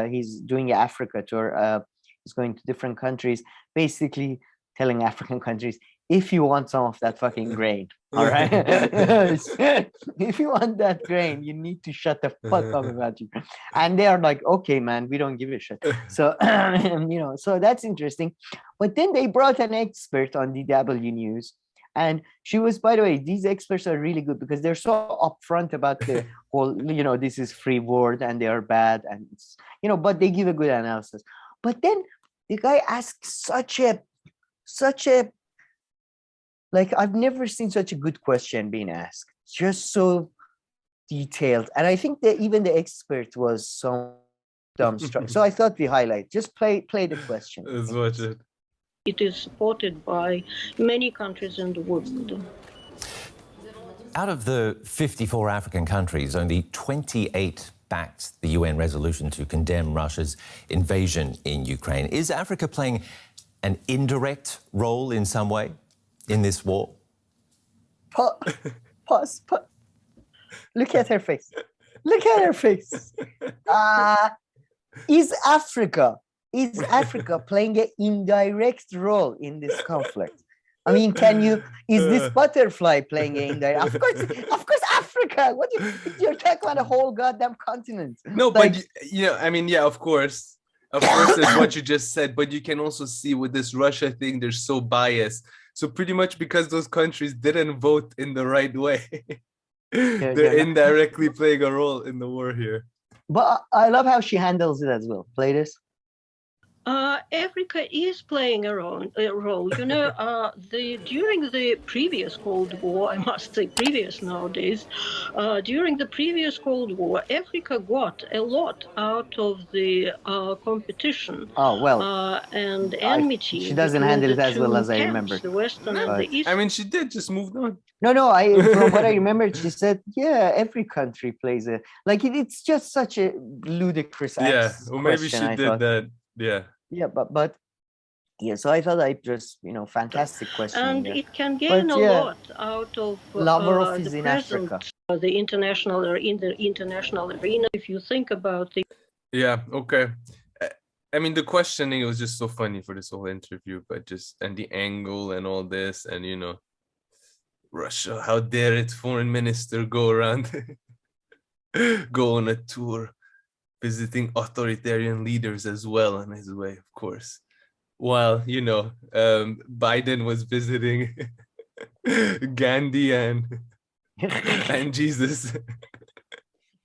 he's doing an Africa tour. He's going to different countries, basically telling African countries, if you want some of that fucking grain, all right? If you want that grain, you need to shut the fuck up about you. And they are like, okay, man, we don't give a shit. So, you know, so that's interesting. But then they brought an expert on DW News. And she was, by the way, these experts are really good because they're so upfront about the whole, you know, this is free word and they are bad. And, it's, you know, but they give a good analysis. But then the guy asked such a, like, I've never seen such a good question being asked, just so detailed. And I think that even the expert was so dumbstruck. So I thought we highlight, just play the question. Let's watch it. It is supported by many countries in the world. Out of the 54 African countries, only 28 backed the UN resolution to condemn Russia's invasion in Ukraine. Is Africa playing an indirect role in some way in this war? Pause. Look at her face. Look at her face. Is Africa playing an indirect role in this conflict? I mean, is this butterfly playing an indirect? Of course, Africa. You're talking about a whole goddamn continent. No, like, but you know, I mean, yeah, of course, there's what you just said, but you can also see with this Russia thing, they're so biased. So pretty much because those countries didn't vote in the right way, they're indirectly playing a role in the war here. But I love how she handles it as well. Play this. Africa is playing a role. You know, during the previous Cold War, I must say previous nowadays, during the previous Cold War, Africa got a lot out of the competition. Oh, well. And enmity. She doesn't handle it as well as I remember. The Western and the East. I mean, she did just moved on. No, from what I remember, she said, yeah, every country plays it. Like, it's just such a ludicrous well, maybe she did that. Yeah, but yeah, so I thought I just, you know, fantastic question. And it can gain a lot out of Lavrov is the in present, Africa. The international or in the international arena. If you think about it. Yeah, okay. I mean, the questioning was just so funny for this whole interview, but and the angle and all this, and you know, Russia, how dare its foreign minister go around, go on a tour, visiting authoritarian leaders as well on his way, of course. While, you know, Biden was visiting Gandhi and and Jesus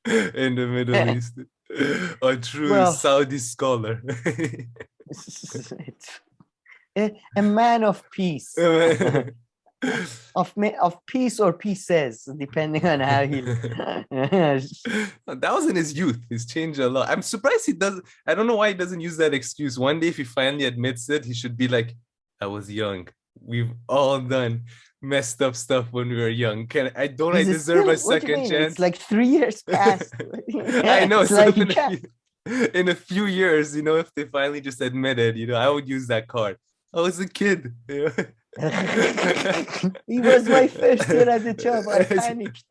in the Middle East. A true Saudi scholar. A man of peace. Of peace or pieces, depending on how he that was in his youth. He's changed a lot. I'm surprised he doesn't. I don't know why he doesn't use that excuse. One day, if he finally admits it, he should be like, I was young. We've all done messed up stuff when we were young. I deserve a second chance? It's like 3 years past. I know. It's So like in a few years, if they finally just admit it, I would use that card. I was a kid. He was my first year at the job. I panicked.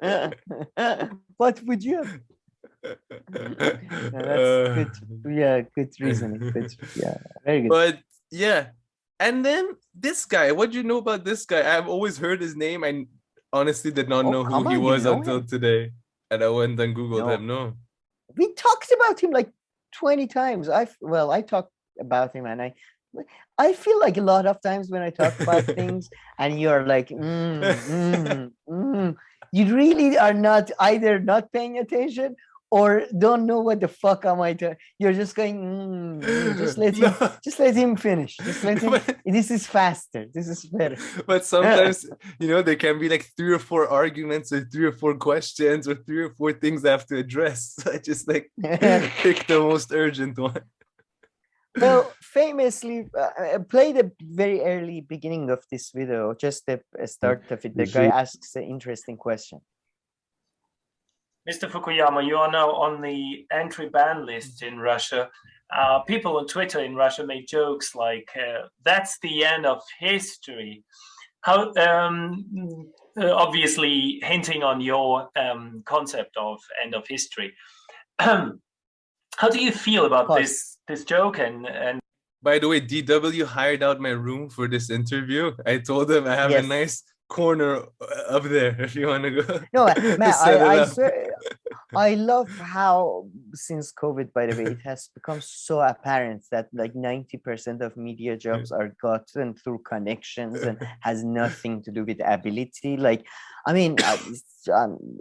What would you have? That's good. Yeah, good reasoning. Good. Yeah, very good. But yeah, and then this guy. What do you know about this guy? I've always heard his name. I honestly did not know who he was until today, and I went and Googled him. No, we talked about him like 20 times. I talked about him, and I feel like a lot of times when I talk about things and you're like, you really are not either not paying attention or don't know what the fuck am I doing. You're just going, just let him finish. Just let him. This is faster. This is better. But sometimes, there can be like 3 or 4 arguments or 3 or 4 questions or 3 or 4 things I have to address. So I just pick the most urgent one. Well, famously, play the very early beginning of this video, just the start of it. The guy asks an interesting question. Mr. Fukuyama, you are now on the entry ban list in Russia. People on Twitter in Russia make jokes like, that's the end of history. How, obviously hinting on your concept of end of history. How do you feel about this joke? And by the way, DW hired out my room for this interview. I told him I have a nice corner up there if you want to go. No, man, I love how since COVID, by the way, it has become so apparent that like 90% of media jobs are gotten through connections and has nothing to do with ability. Like, I mean,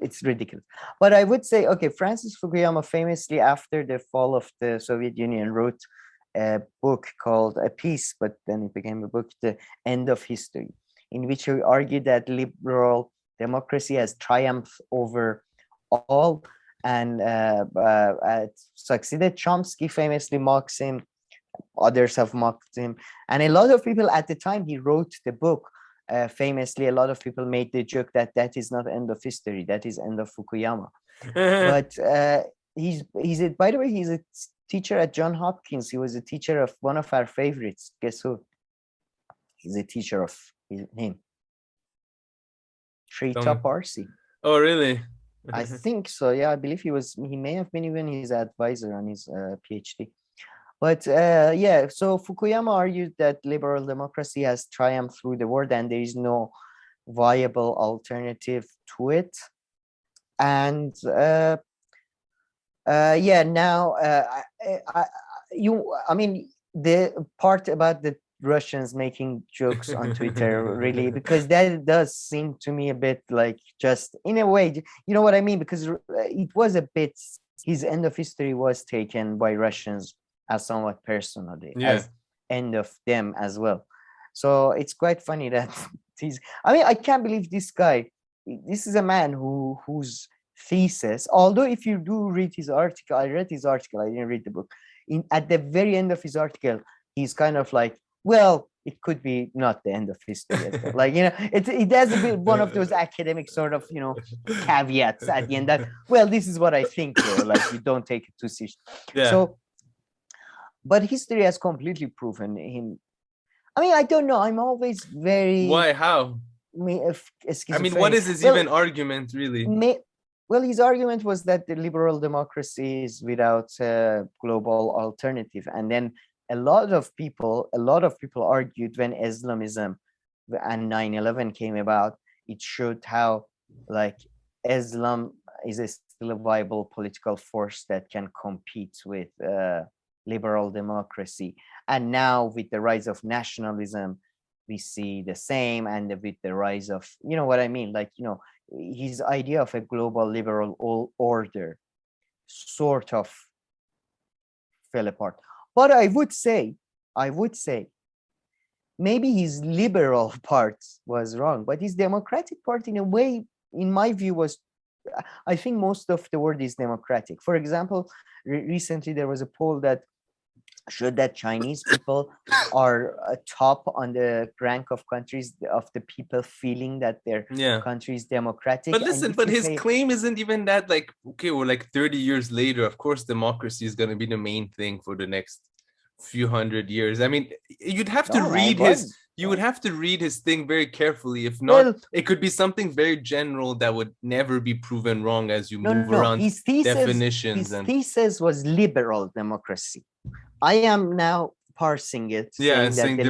it's ridiculous. But I would say, okay, Francis Fukuyama famously after the fall of the Soviet Union wrote a book called A Piece, but then it became a book, The End of History, in which he argued that liberal democracy has triumphed over all and succeeded. Chomsky famously mocks him. Others have mocked him. And a lot of people at the time he wrote the book, famously, a lot of people made the joke that is not end of history, that is end of Fukuyama. But by the way, he's a teacher at Johns Hopkins. He was a teacher of one of our favorites. Guess who? He's a teacher of him. Shrita Parsi. Oh, really? I think so. Yeah, I believe he may have been even his advisor on his PhD. But yeah, so Fukuyama argued that liberal democracy has triumphed through the world and there is no viable alternative to it. And yeah, now I mean, the part about the Russians making jokes on Twitter, really, because that does seem to me a bit like, just in a way, you know what I mean? Because it was a bit, his end of history was taken by Russians as somewhat personally, as end of them as well. So it's quite funny that I mean, I can't believe this guy, this is a man whose thesis, although if you do read his article, I read his article, I didn't read the book. At the very end of his article, he's kind of like, well, it could be not the end of history. Like, you know, it has a bit one of those academic sort of, you know, caveats at the end that, well, this is what I think, like, you don't take it too seriously. Yeah. So, but history has completely proven him. I mean, I don't know. I'm always very... Why? How? I mean, what is his even argument, really? Well, his argument was that the liberal democracy is without a global alternative. And then a lot of people argued when Islamism and 9/11 came about, it showed how, like, Islam is still a viable political force that can compete with liberal democracy. And now with the rise of nationalism, we see the same, and with the rise of, you know what I mean, like, you know, his idea of a global liberal order sort of fell apart. But I would say, maybe his liberal part was wrong, but his democratic part, in a way, in my view, was, I think most of the word is democratic. For example, recently there was a poll that showed that Chinese people are top on the rank of countries of the people feeling that their country is democratic. But listen, but his claim isn't even that, like, okay, we're like 30 years later, of course democracy is going to be the main thing for the next few hundred years. I mean, you'd have to read his, you would have to read his thing very carefully. If not, it could be something very general that would never be proven wrong as you move around his thesis, definitions. His thesis was liberal democracy. I am now parsing it, saying that the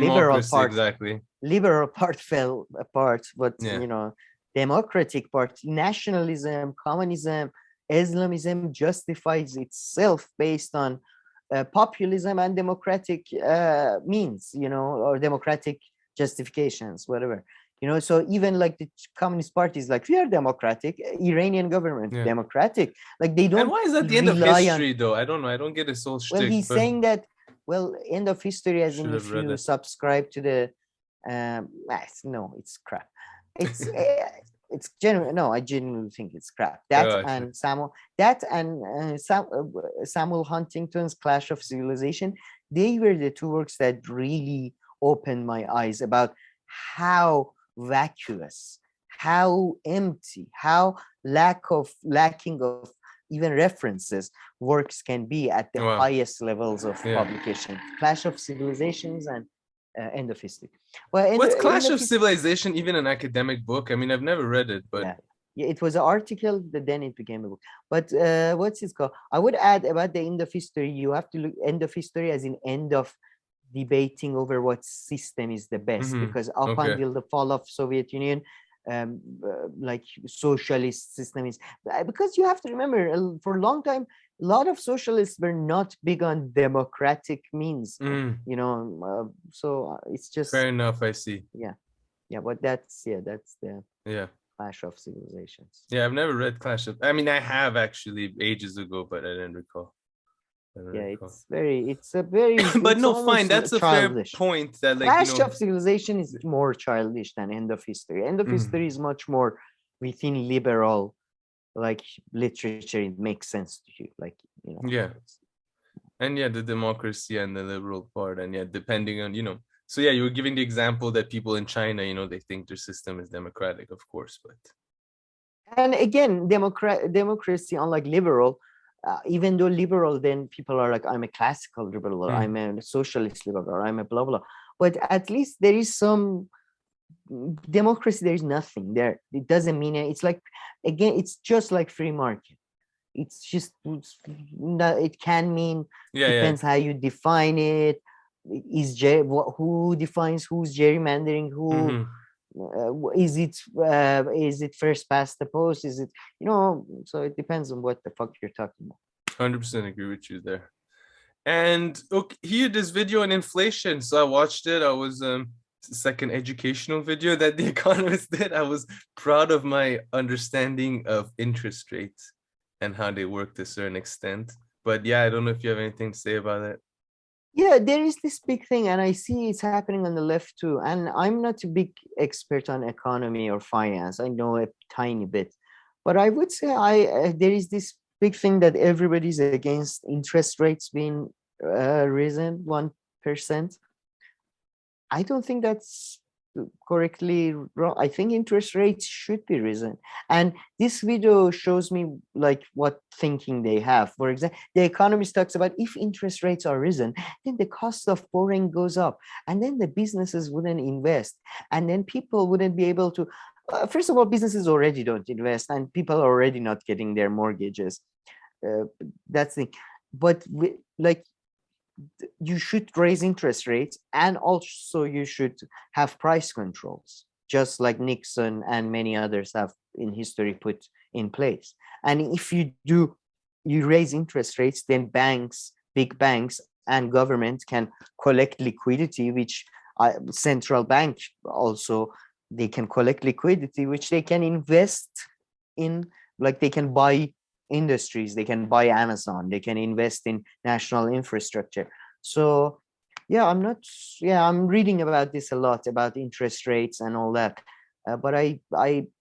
liberal part fell apart, but you know, democratic part, nationalism, communism, Islamism justifies itself based on populism and democratic means, you know, or democratic justifications, whatever, you know. So even like the Communist Party is like, we are democratic, Iranian government democratic, like they don't. And why is that the end of history though? I don't know, I don't get his whole shtick. Well, he's saying that, well, end of history, as in if you subscribe to the no, it's crap. It's it's genuine. No, I genuinely think it's crap. That and Samuel Huntington's Clash of Civilization, they were the two works that really opened my eyes about how vacuous, how empty, how lacking of even references works can be at the highest levels of publication. Clash of Civilizations and End of History. Well, what's Clash of Civilization even an academic book? I mean, I've never read it, but yeah, it was an article, but then it became a book. But what's it called? I would add about the End of History. You have to look End of History as in end of debating over what system is the best, because up until the fall of Soviet Union, like socialist system is, because you have to remember, for a long time a lot of socialists were not big on democratic means, you know, so it's just fair enough. I see. But that's the Clash of Civilizations. I've never read Clash of, I mean, I have actually ages ago, but I didn't recall. It's a very but no, fine, that's a childish. Fair point that, like, Clash of Civilization is more childish than End of History. End of History is much more within liberal, like, literature. It makes sense to you, like, you know. And the democracy and the liberal part, and depending on, you know, so you were giving the example that people in China, you know, they think their system is democratic, of course, but and again, democracy, unlike liberal, even though liberal, then people are like, I'm a classical liberal, or I'm a socialist liberal, or I'm a blah blah, but at least there is some democracy. There is nothing there. It doesn't mean it. It's like, again, it's just like free market. It's just, it can mean, depends how you define it. Who defines who's gerrymandering, who is it first past the post, is it, you know, so it depends on what the fuck you're talking about. 100% agree with you there. And okay, here, this video on inflation, so I watched it. I was second educational video that The Economist did. I was proud of my understanding of interest rates and how they work to a certain extent. But I don't know if you have anything to say about it. There is this big thing, and I see it's happening on the left too. And I'm not a big expert on economy or finance. I know a tiny bit, but I would say there is this big thing that everybody's against interest rates being risen 1%. I don't think that's correctly wrong. I think interest rates should be risen, and this video shows me like what thinking they have. For example, The Economist talks about, if interest rates are risen, then the cost of borrowing goes up, and then the businesses wouldn't invest, and then people wouldn't be able to first of all, businesses already don't invest, and people are already not getting their mortgages. That's the, but you should raise interest rates, and also you should have price controls, just like Nixon and many others have in history put in place. And if you raise interest rates, then banks, big banks and government can collect liquidity, which central bank also they can collect liquidity, which they can invest in, like they can buy industries, they can buy Amazon, they can invest in national infrastructure. So yeah, I'm reading about this a lot, about interest rates and all that. But I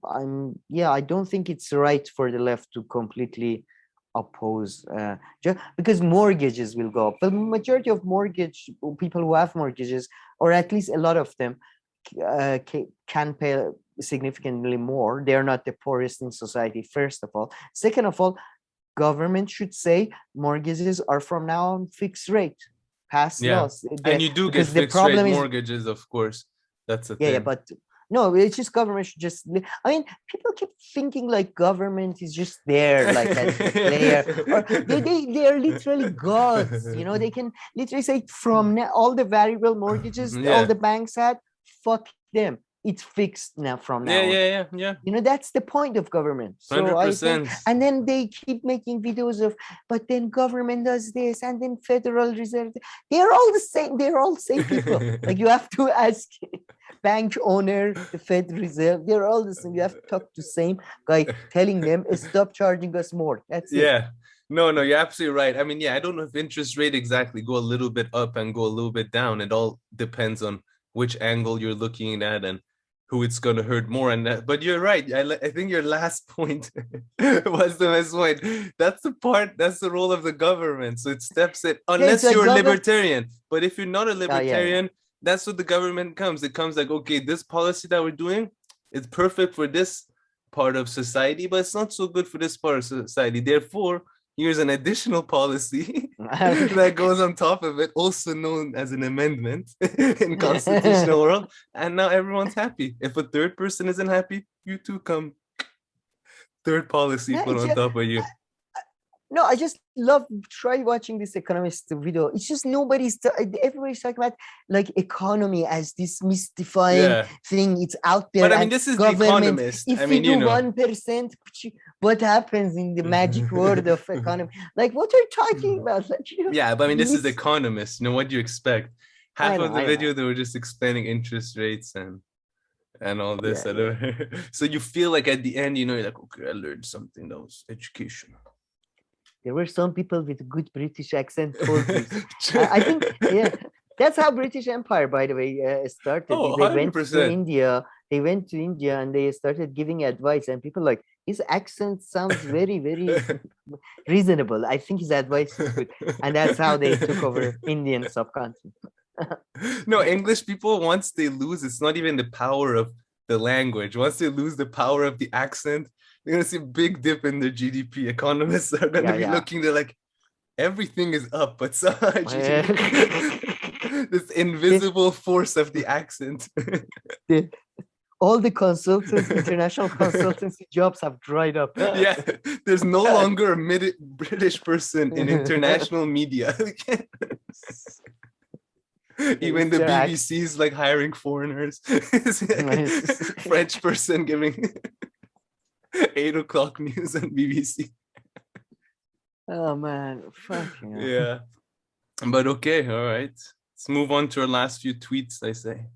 don't think it's right for the left to completely oppose, just because mortgages will go up. The majority of mortgage people who have mortgages, or at least a lot of them, can pay significantly more. They're not the poorest in society, first of all. Second of all, government should say mortgages are from now on fixed rate. Pass laws. And you do get fixed rate mortgages, of course. That's a thing. Yeah, but no, it's just government should just. I mean, people keep thinking like government is just there, like as a player, or they are literally gods. You know, they can literally say from now, all the variable mortgages all the banks had, fuck them. It's fixed now from now on. Yeah. You know, that's the point of government. So 100%. I think, and then they keep making videos of, but then government does this, and then Federal Reserve. They're all the same. They're all same people. Like you have to ask bank owner, the Fed Reserve. They're all the same. You have to talk to the same guy, telling them stop charging us more. That's it. Yeah. No, you're absolutely right. I mean, I don't know if interest rate exactly go a little bit up and go a little bit down. It all depends on which angle you're looking at and who it's going to hurt more. And that, but you're right. I think your last point was the best point. That's the role of the government. So it steps in, unless you're a libertarian. But if you're not a libertarian, that's what the government comes. It comes like, okay, this policy that we're doing is perfect for this part of society, but it's not so good for this part of society. Therefore, here's an additional policy that goes on top of it, also known as an amendment in constitutional world. And now everyone's happy. If a third person isn't happy, you too come. Third policy put on top of you. No, I just try watching this economist video. It's just everybody's talking about like economy as this mystifying thing. It's out there. But I mean, this is government. The economist. If you do 1%, what happens in the magic world of economy? Like, what are you talking about? Like, you know, yeah, but I mean, this is the economist. You know, what do you expect? Half of the video, they were just explaining interest rates and all this. So you feel like at the end, you know, you're like, okay, I learned something that was educational. There were some people with a good British accent told me. I think, that's how British Empire, by the way, started. Oh, they went to India. They went to India and they started giving advice. And people like, his accent sounds very, very reasonable. I think his advice is good. And that's how they took over Indian subcontinent. No, English people, once they lose, it's not even the power of the language. Once they lose the power of the accent, they're going to see a big dip in their GDP. Economists are going to be looking, they're like, everything is up, but this invisible force of the accent. All the consultants, international consultancy jobs have dried up. Yeah, there's no longer a British person in international media. Even the BBC is like hiring foreigners. French person giving 8 o'clock news on BBC. Oh man, fucking yeah. But okay, all right. Let's move on to our last few tweets, I say.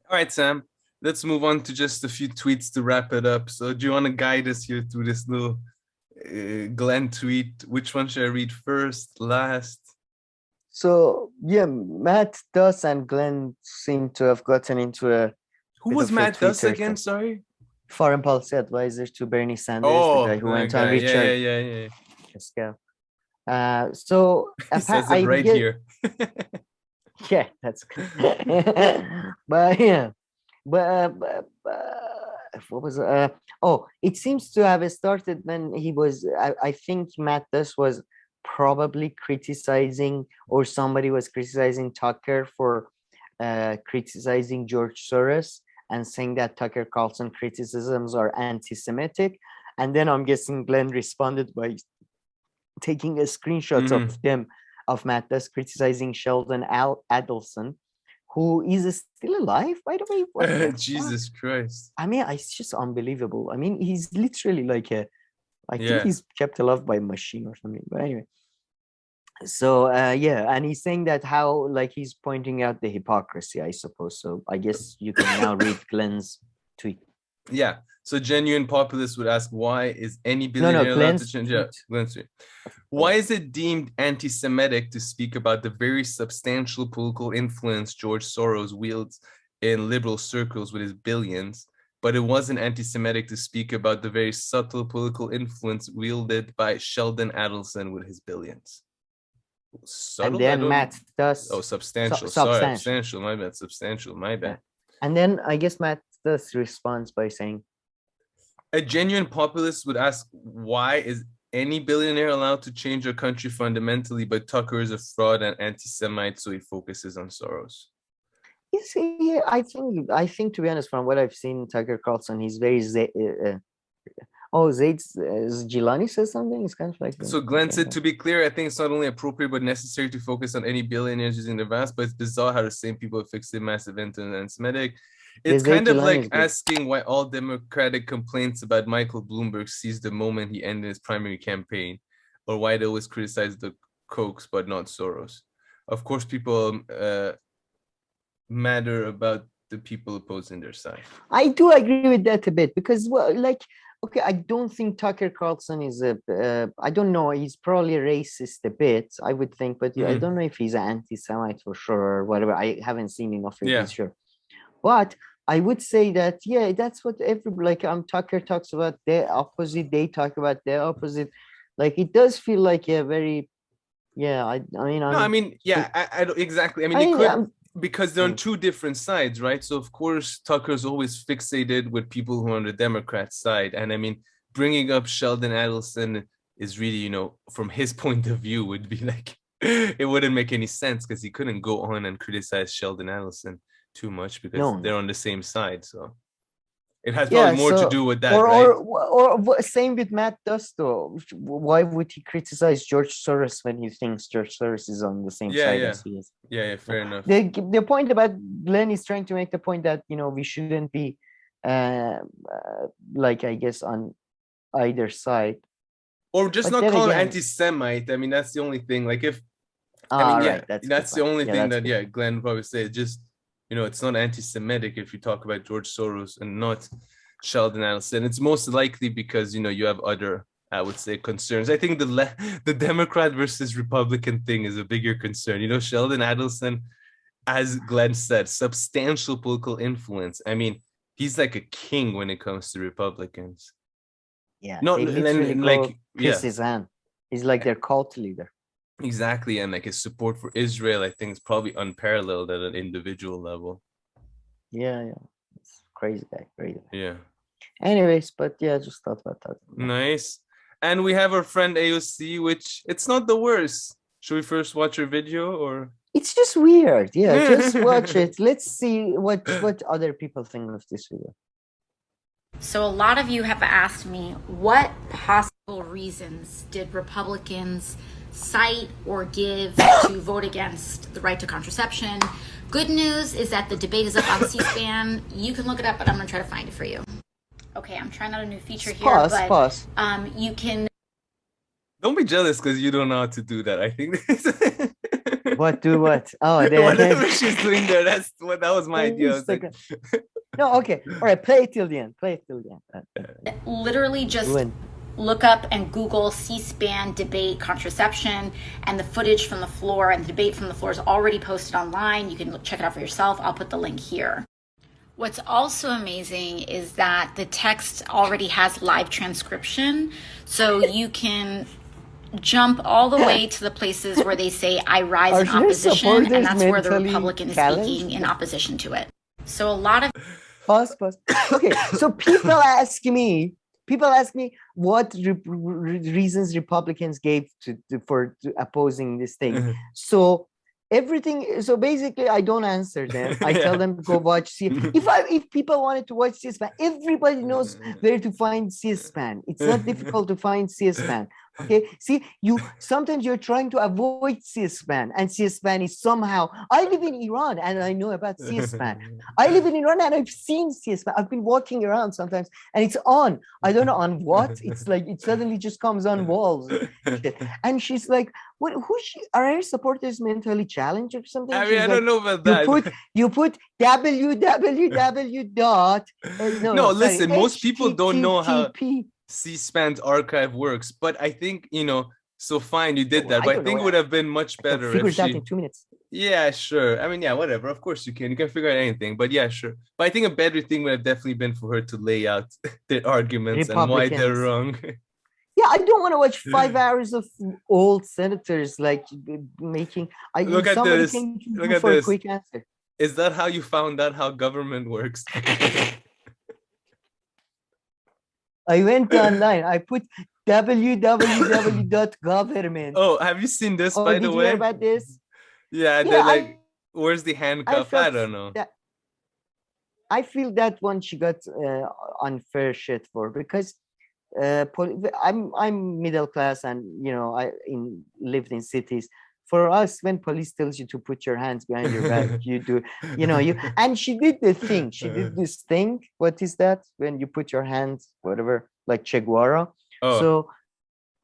All right, Sam. Let's move on to just a few tweets to wrap it up. So do you want to guide us here through this little Glenn tweet? Which one should I read first, last? So yeah, Matt Duss and Glenn seem to have gotten into a. Who was Matt Duss again? Sorry. Foreign policy advisor to Bernie Sanders, the guy who went on Richard. Yeah. Eskow. So it says it right here. Yeah, that's good. But what was it seems to have started when he was I think Matt Duss was probably criticizing, or somebody was criticizing Tucker for criticizing George Soros and saying that Tucker Carlson criticisms are anti-Semitic. And then I'm guessing Glenn responded by taking a screenshot of them, of Matt Duss criticizing Sheldon Adelson, who is still alive, by the way. Jesus Christ. I mean, it's just unbelievable. I mean, he's literally like I think he's kept alive by a machine or something. But anyway. So yeah, and he's saying that how like he's pointing out the hypocrisy, I suppose. So I guess you can now read Glenn's tweet. Yeah. So genuine populist would ask, why is any billionaire allowed to change? Yeah, Glenn's tweet. Why is it deemed anti-Semitic to speak about the very substantial political influence George Soros wields in liberal circles with his billions, but it wasn't anti-Semitic to speak about the very subtle political influence wielded by Sheldon Adelson with his billions? Subtle? And then Matt Duss. Oh, substantial. Sorry, substantial. My bad. Substantial. My bad. And then I guess Matt Duss responds by saying, a genuine populist would ask, why is any billionaire allowed to change our country fundamentally, but Tucker is a fraud and anti-Semite, so he focuses on Soros? You see, I think to be honest, from what I've seen, Tucker Carlson, he's very Zaid Gilani says something. It's kind of like so. Glenn said, to be clear, I think it's not only appropriate but necessary to focus on any billionaires using the vast, but it's bizarre how the same people affixed massive anti-Semitic. It's kind of like asking why all Democratic complaints about Michael Bloomberg seized the moment he ended his primary campaign, or why they always criticize the Kochs but not Soros. Of course, people matter about the people opposing their side. I do agree with that a bit because, well, like, okay, I don't think Tucker Carlson is I don't know, he's probably a racist a bit, I would think, but I don't know if he's an anti-Semite for sure or whatever. I haven't seen enough of it, sure. But I would say that, yeah, that's what Tucker talks about their opposite, they talk about their opposite. Like, it does feel like a very, I mean, exactly. I mean, because they're on two different sides, right? So of course Tucker's always fixated with people who are on the Democrat side, and I mean, bringing up Sheldon Adelson is really, from his point of view, would be like it wouldn't make any sense because he couldn't go on and criticize Sheldon Adelson too much because they're on the same side. So it has probably more to do with that, or same with Matt Duss, though. Why would he criticize George Soros when he thinks George Soros is on the same side as he is? Yeah, fair enough. The point about Glenn is trying to make the point that, we shouldn't be like, I guess, on either side. Or just not call him anti-Semite. I mean, that's the only thing. Like, if that's the only thing that Glenn probably say. Just, it's not anti-Semitic if you talk about George Soros and not Sheldon Adelson. It's most likely because, you have other, I would say, concerns. I think the Democrat versus Republican thing is a bigger concern. Sheldon Adelson, as Glenn said, substantial political influence. I mean, he's like a king when it comes to Republicans. Yeah, his hand. He's like their cult leader. Exactly, and like his support for Israel, I think, is probably unparalleled at an individual level. Yeah, it's crazy guy, crazy. Yeah. Anyways, but just thought about that. Nice, and we have our friend AOC, which it's not the worst. Should we first watch her video, or? It's just weird. Yeah, just watch it. Let's see what other people think of this video. So a lot of you have asked me, what possible reasons did Republicans cite or give to vote against the right to contraception? Good news is that the debate is up on C-SPAN. You can look it up, but I'm going to try to find it for you. Okay, I'm trying out a new feature here, pause. You can... Don't be jealous because you don't know how to do that. I think What? Oh, whatever she's doing there, that was my idea. No, okay. All right, play it till the end. Literally just look up and Google C-SPAN debate contraception, and the footage from the floor and the debate from the floor is already posted online. You can check it out for yourself. I'll put the link here. What's also amazing is that the text already has live transcription, so you can jump all the way to the places where they say I rise in opposition, and that's where the Republican is speaking in opposition to it. So a lot of pause. Okay, so people ask me what reasons Republicans gave for opposing this thing. So basically I don't answer them. I tell them go watch if people wanted to watch C-SPAN, everybody knows where to find C-SPAN. It's not difficult to find C-SPAN. Okay, see, sometimes you're trying to avoid C-SPAN, and C-SPAN is somehow. I live in Iran and I know about C-SPAN. I live in Iran and I've seen C-SPAN. I've been walking around sometimes and it's on. I don't know on what. It's like it suddenly just comes on walls. And she's like, "What? Are her supporters mentally challenged or something?" I mean, she's I like, don't know about that. You put www dot. No, listen. Most people don't know how HTTP. C-SPAN's archive works, but I think, so fine, you did that, but I think it would have been much better Figure if it out she... in 2 minutes. Yeah, sure. I mean, yeah, whatever. Of course you can figure out anything, but yeah, sure. But I think a better thing would have definitely been for her to lay out their arguments and why they're wrong. Yeah, I don't want to watch 5 hours of old senators like making. Look at this. Look at this. A quick answer. Is that how you found out how government works? I went online. I put www.government. Oh, have you seen this, by the way? Did you hear about this? Yeah, they're like, where's the handcuff? I don't know. I feel that one she got unfair shit for, because I'm middle class and I lived in cities. For us, when police tells you to put your hands behind your back, you do, and she did the thing. She did this thing. What is that? When you put your hands, whatever, like Che Guevara. Oh. So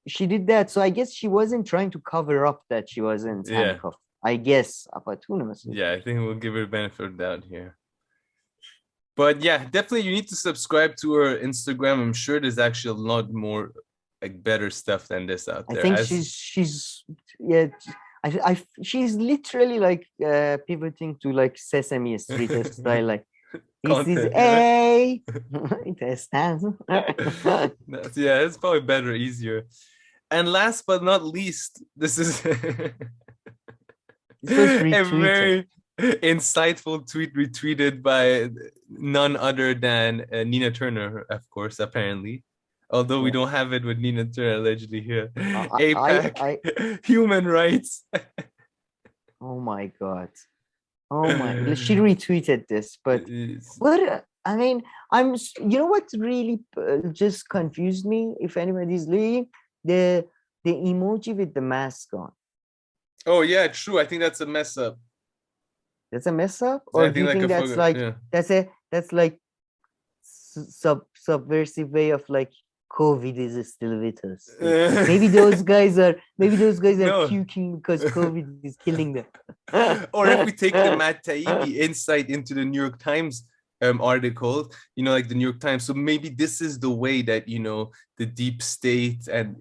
she did that. So I guess she wasn't trying to cover up that she wasn't handcuffed. I guess. But who knows? Yeah, I think we'll give her the benefit of the doubt here. But yeah, definitely you need to subscribe to her Instagram. I'm sure there's actually a lot more like better stuff than this out there. I think she's she's literally like pivoting to like Sesame Street style, like this is A. It stands. Yeah, it's probably better, easier. And last but not least, this is a very insightful tweet retweeted by none other than Nina Turner, of course, apparently. Although we don't have it with Nina Turner allegedly here. APAC, human rights. Oh my God. Oh my. She retweeted this, but what? I mean, what really just confused me, if anybody's leaving, the emoji with the mask on. Oh yeah, true. I think that's a mess up. That's a mess up? Or do you think that's like, that's like subversive way of like, COVID is still with us. Maybe those guys are puking because COVID is killing them. Or if we take the Matt Taibbi insight into the New York Times article, like the New York Times. So maybe this is the way that, the deep state and,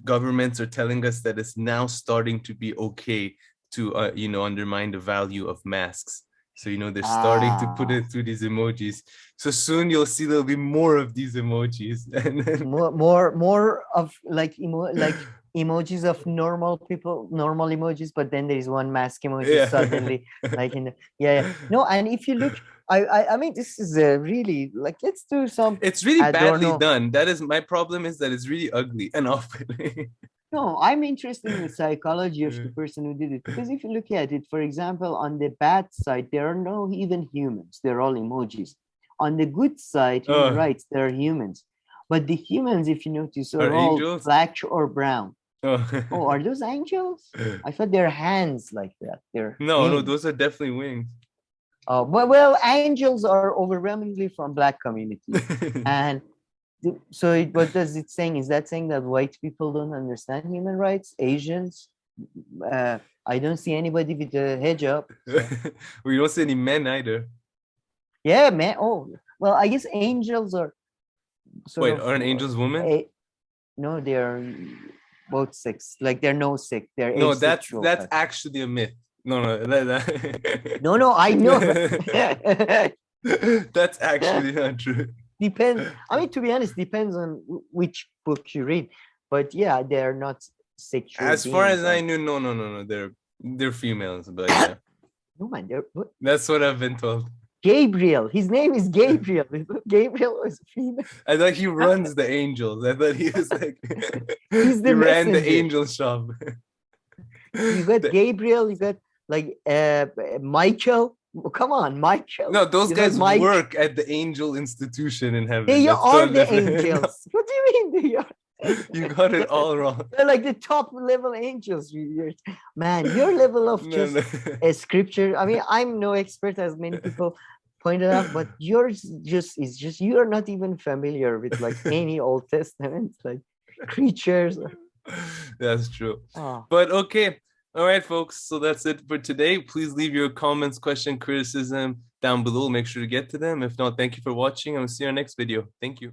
governments are telling us that it's now starting to be okay to, undermine the value of masks. So, they're starting to put it through these emojis. So soon you'll see there'll be more of these emojis. And then... more of like emojis of normal people, normal emojis, but then there is one mask emoji suddenly. Like No, and if you look, I mean, this is really like, let's do some. It's really badly done. That is my problem, is that it's really ugly and off-putting. No, I'm interested in the psychology of the person who did it, because if you look at it, for example, on the bad side, there are no even humans. They're all emojis. On the good side, human rights, there are humans. But the humans, if you notice, are all angels? Black or brown. Oh, are those angels? I thought they're hands like that. No, those are definitely wings. Oh, well, angels are overwhelmingly from Black community. And so what does it saying? Is that saying that white people don't understand human rights? Asians? I don't see anybody with a hijab. So. We don't see any men either. Yeah, man. Oh, well, I guess angels are. Wait, aren't angels women? No, they are both sex. Like they're no sex. They're no. That's actually a myth. No. No. I know. That's actually not true. Depends. I mean, to be honest, depends on which book you read. But yeah, they're not sexual. As far as I knew, no. They're females, but yeah. No man, that's what I've been told. Gabriel. His name is Gabriel. Gabriel was female. I thought he runs the angels. I thought he was like he ran the angel shop. You got Gabriel. You got like Michael. Well, come on, Michael. No, those guys work at the angel institution in heaven. They are the angels. What do you mean they are? You got it all wrong. They're like the top level angels. Man, your level of just a scripture. I mean, I'm no expert, as many people pointed out, but yours is just you are not even familiar with like any Old Testament like creatures. That's true. Oh. But okay. All right, folks. So that's it for today. Please leave your comments, question, criticism down below. Make sure to get to them. If not, thank you for watching. And we'll see you in our next video. Thank you.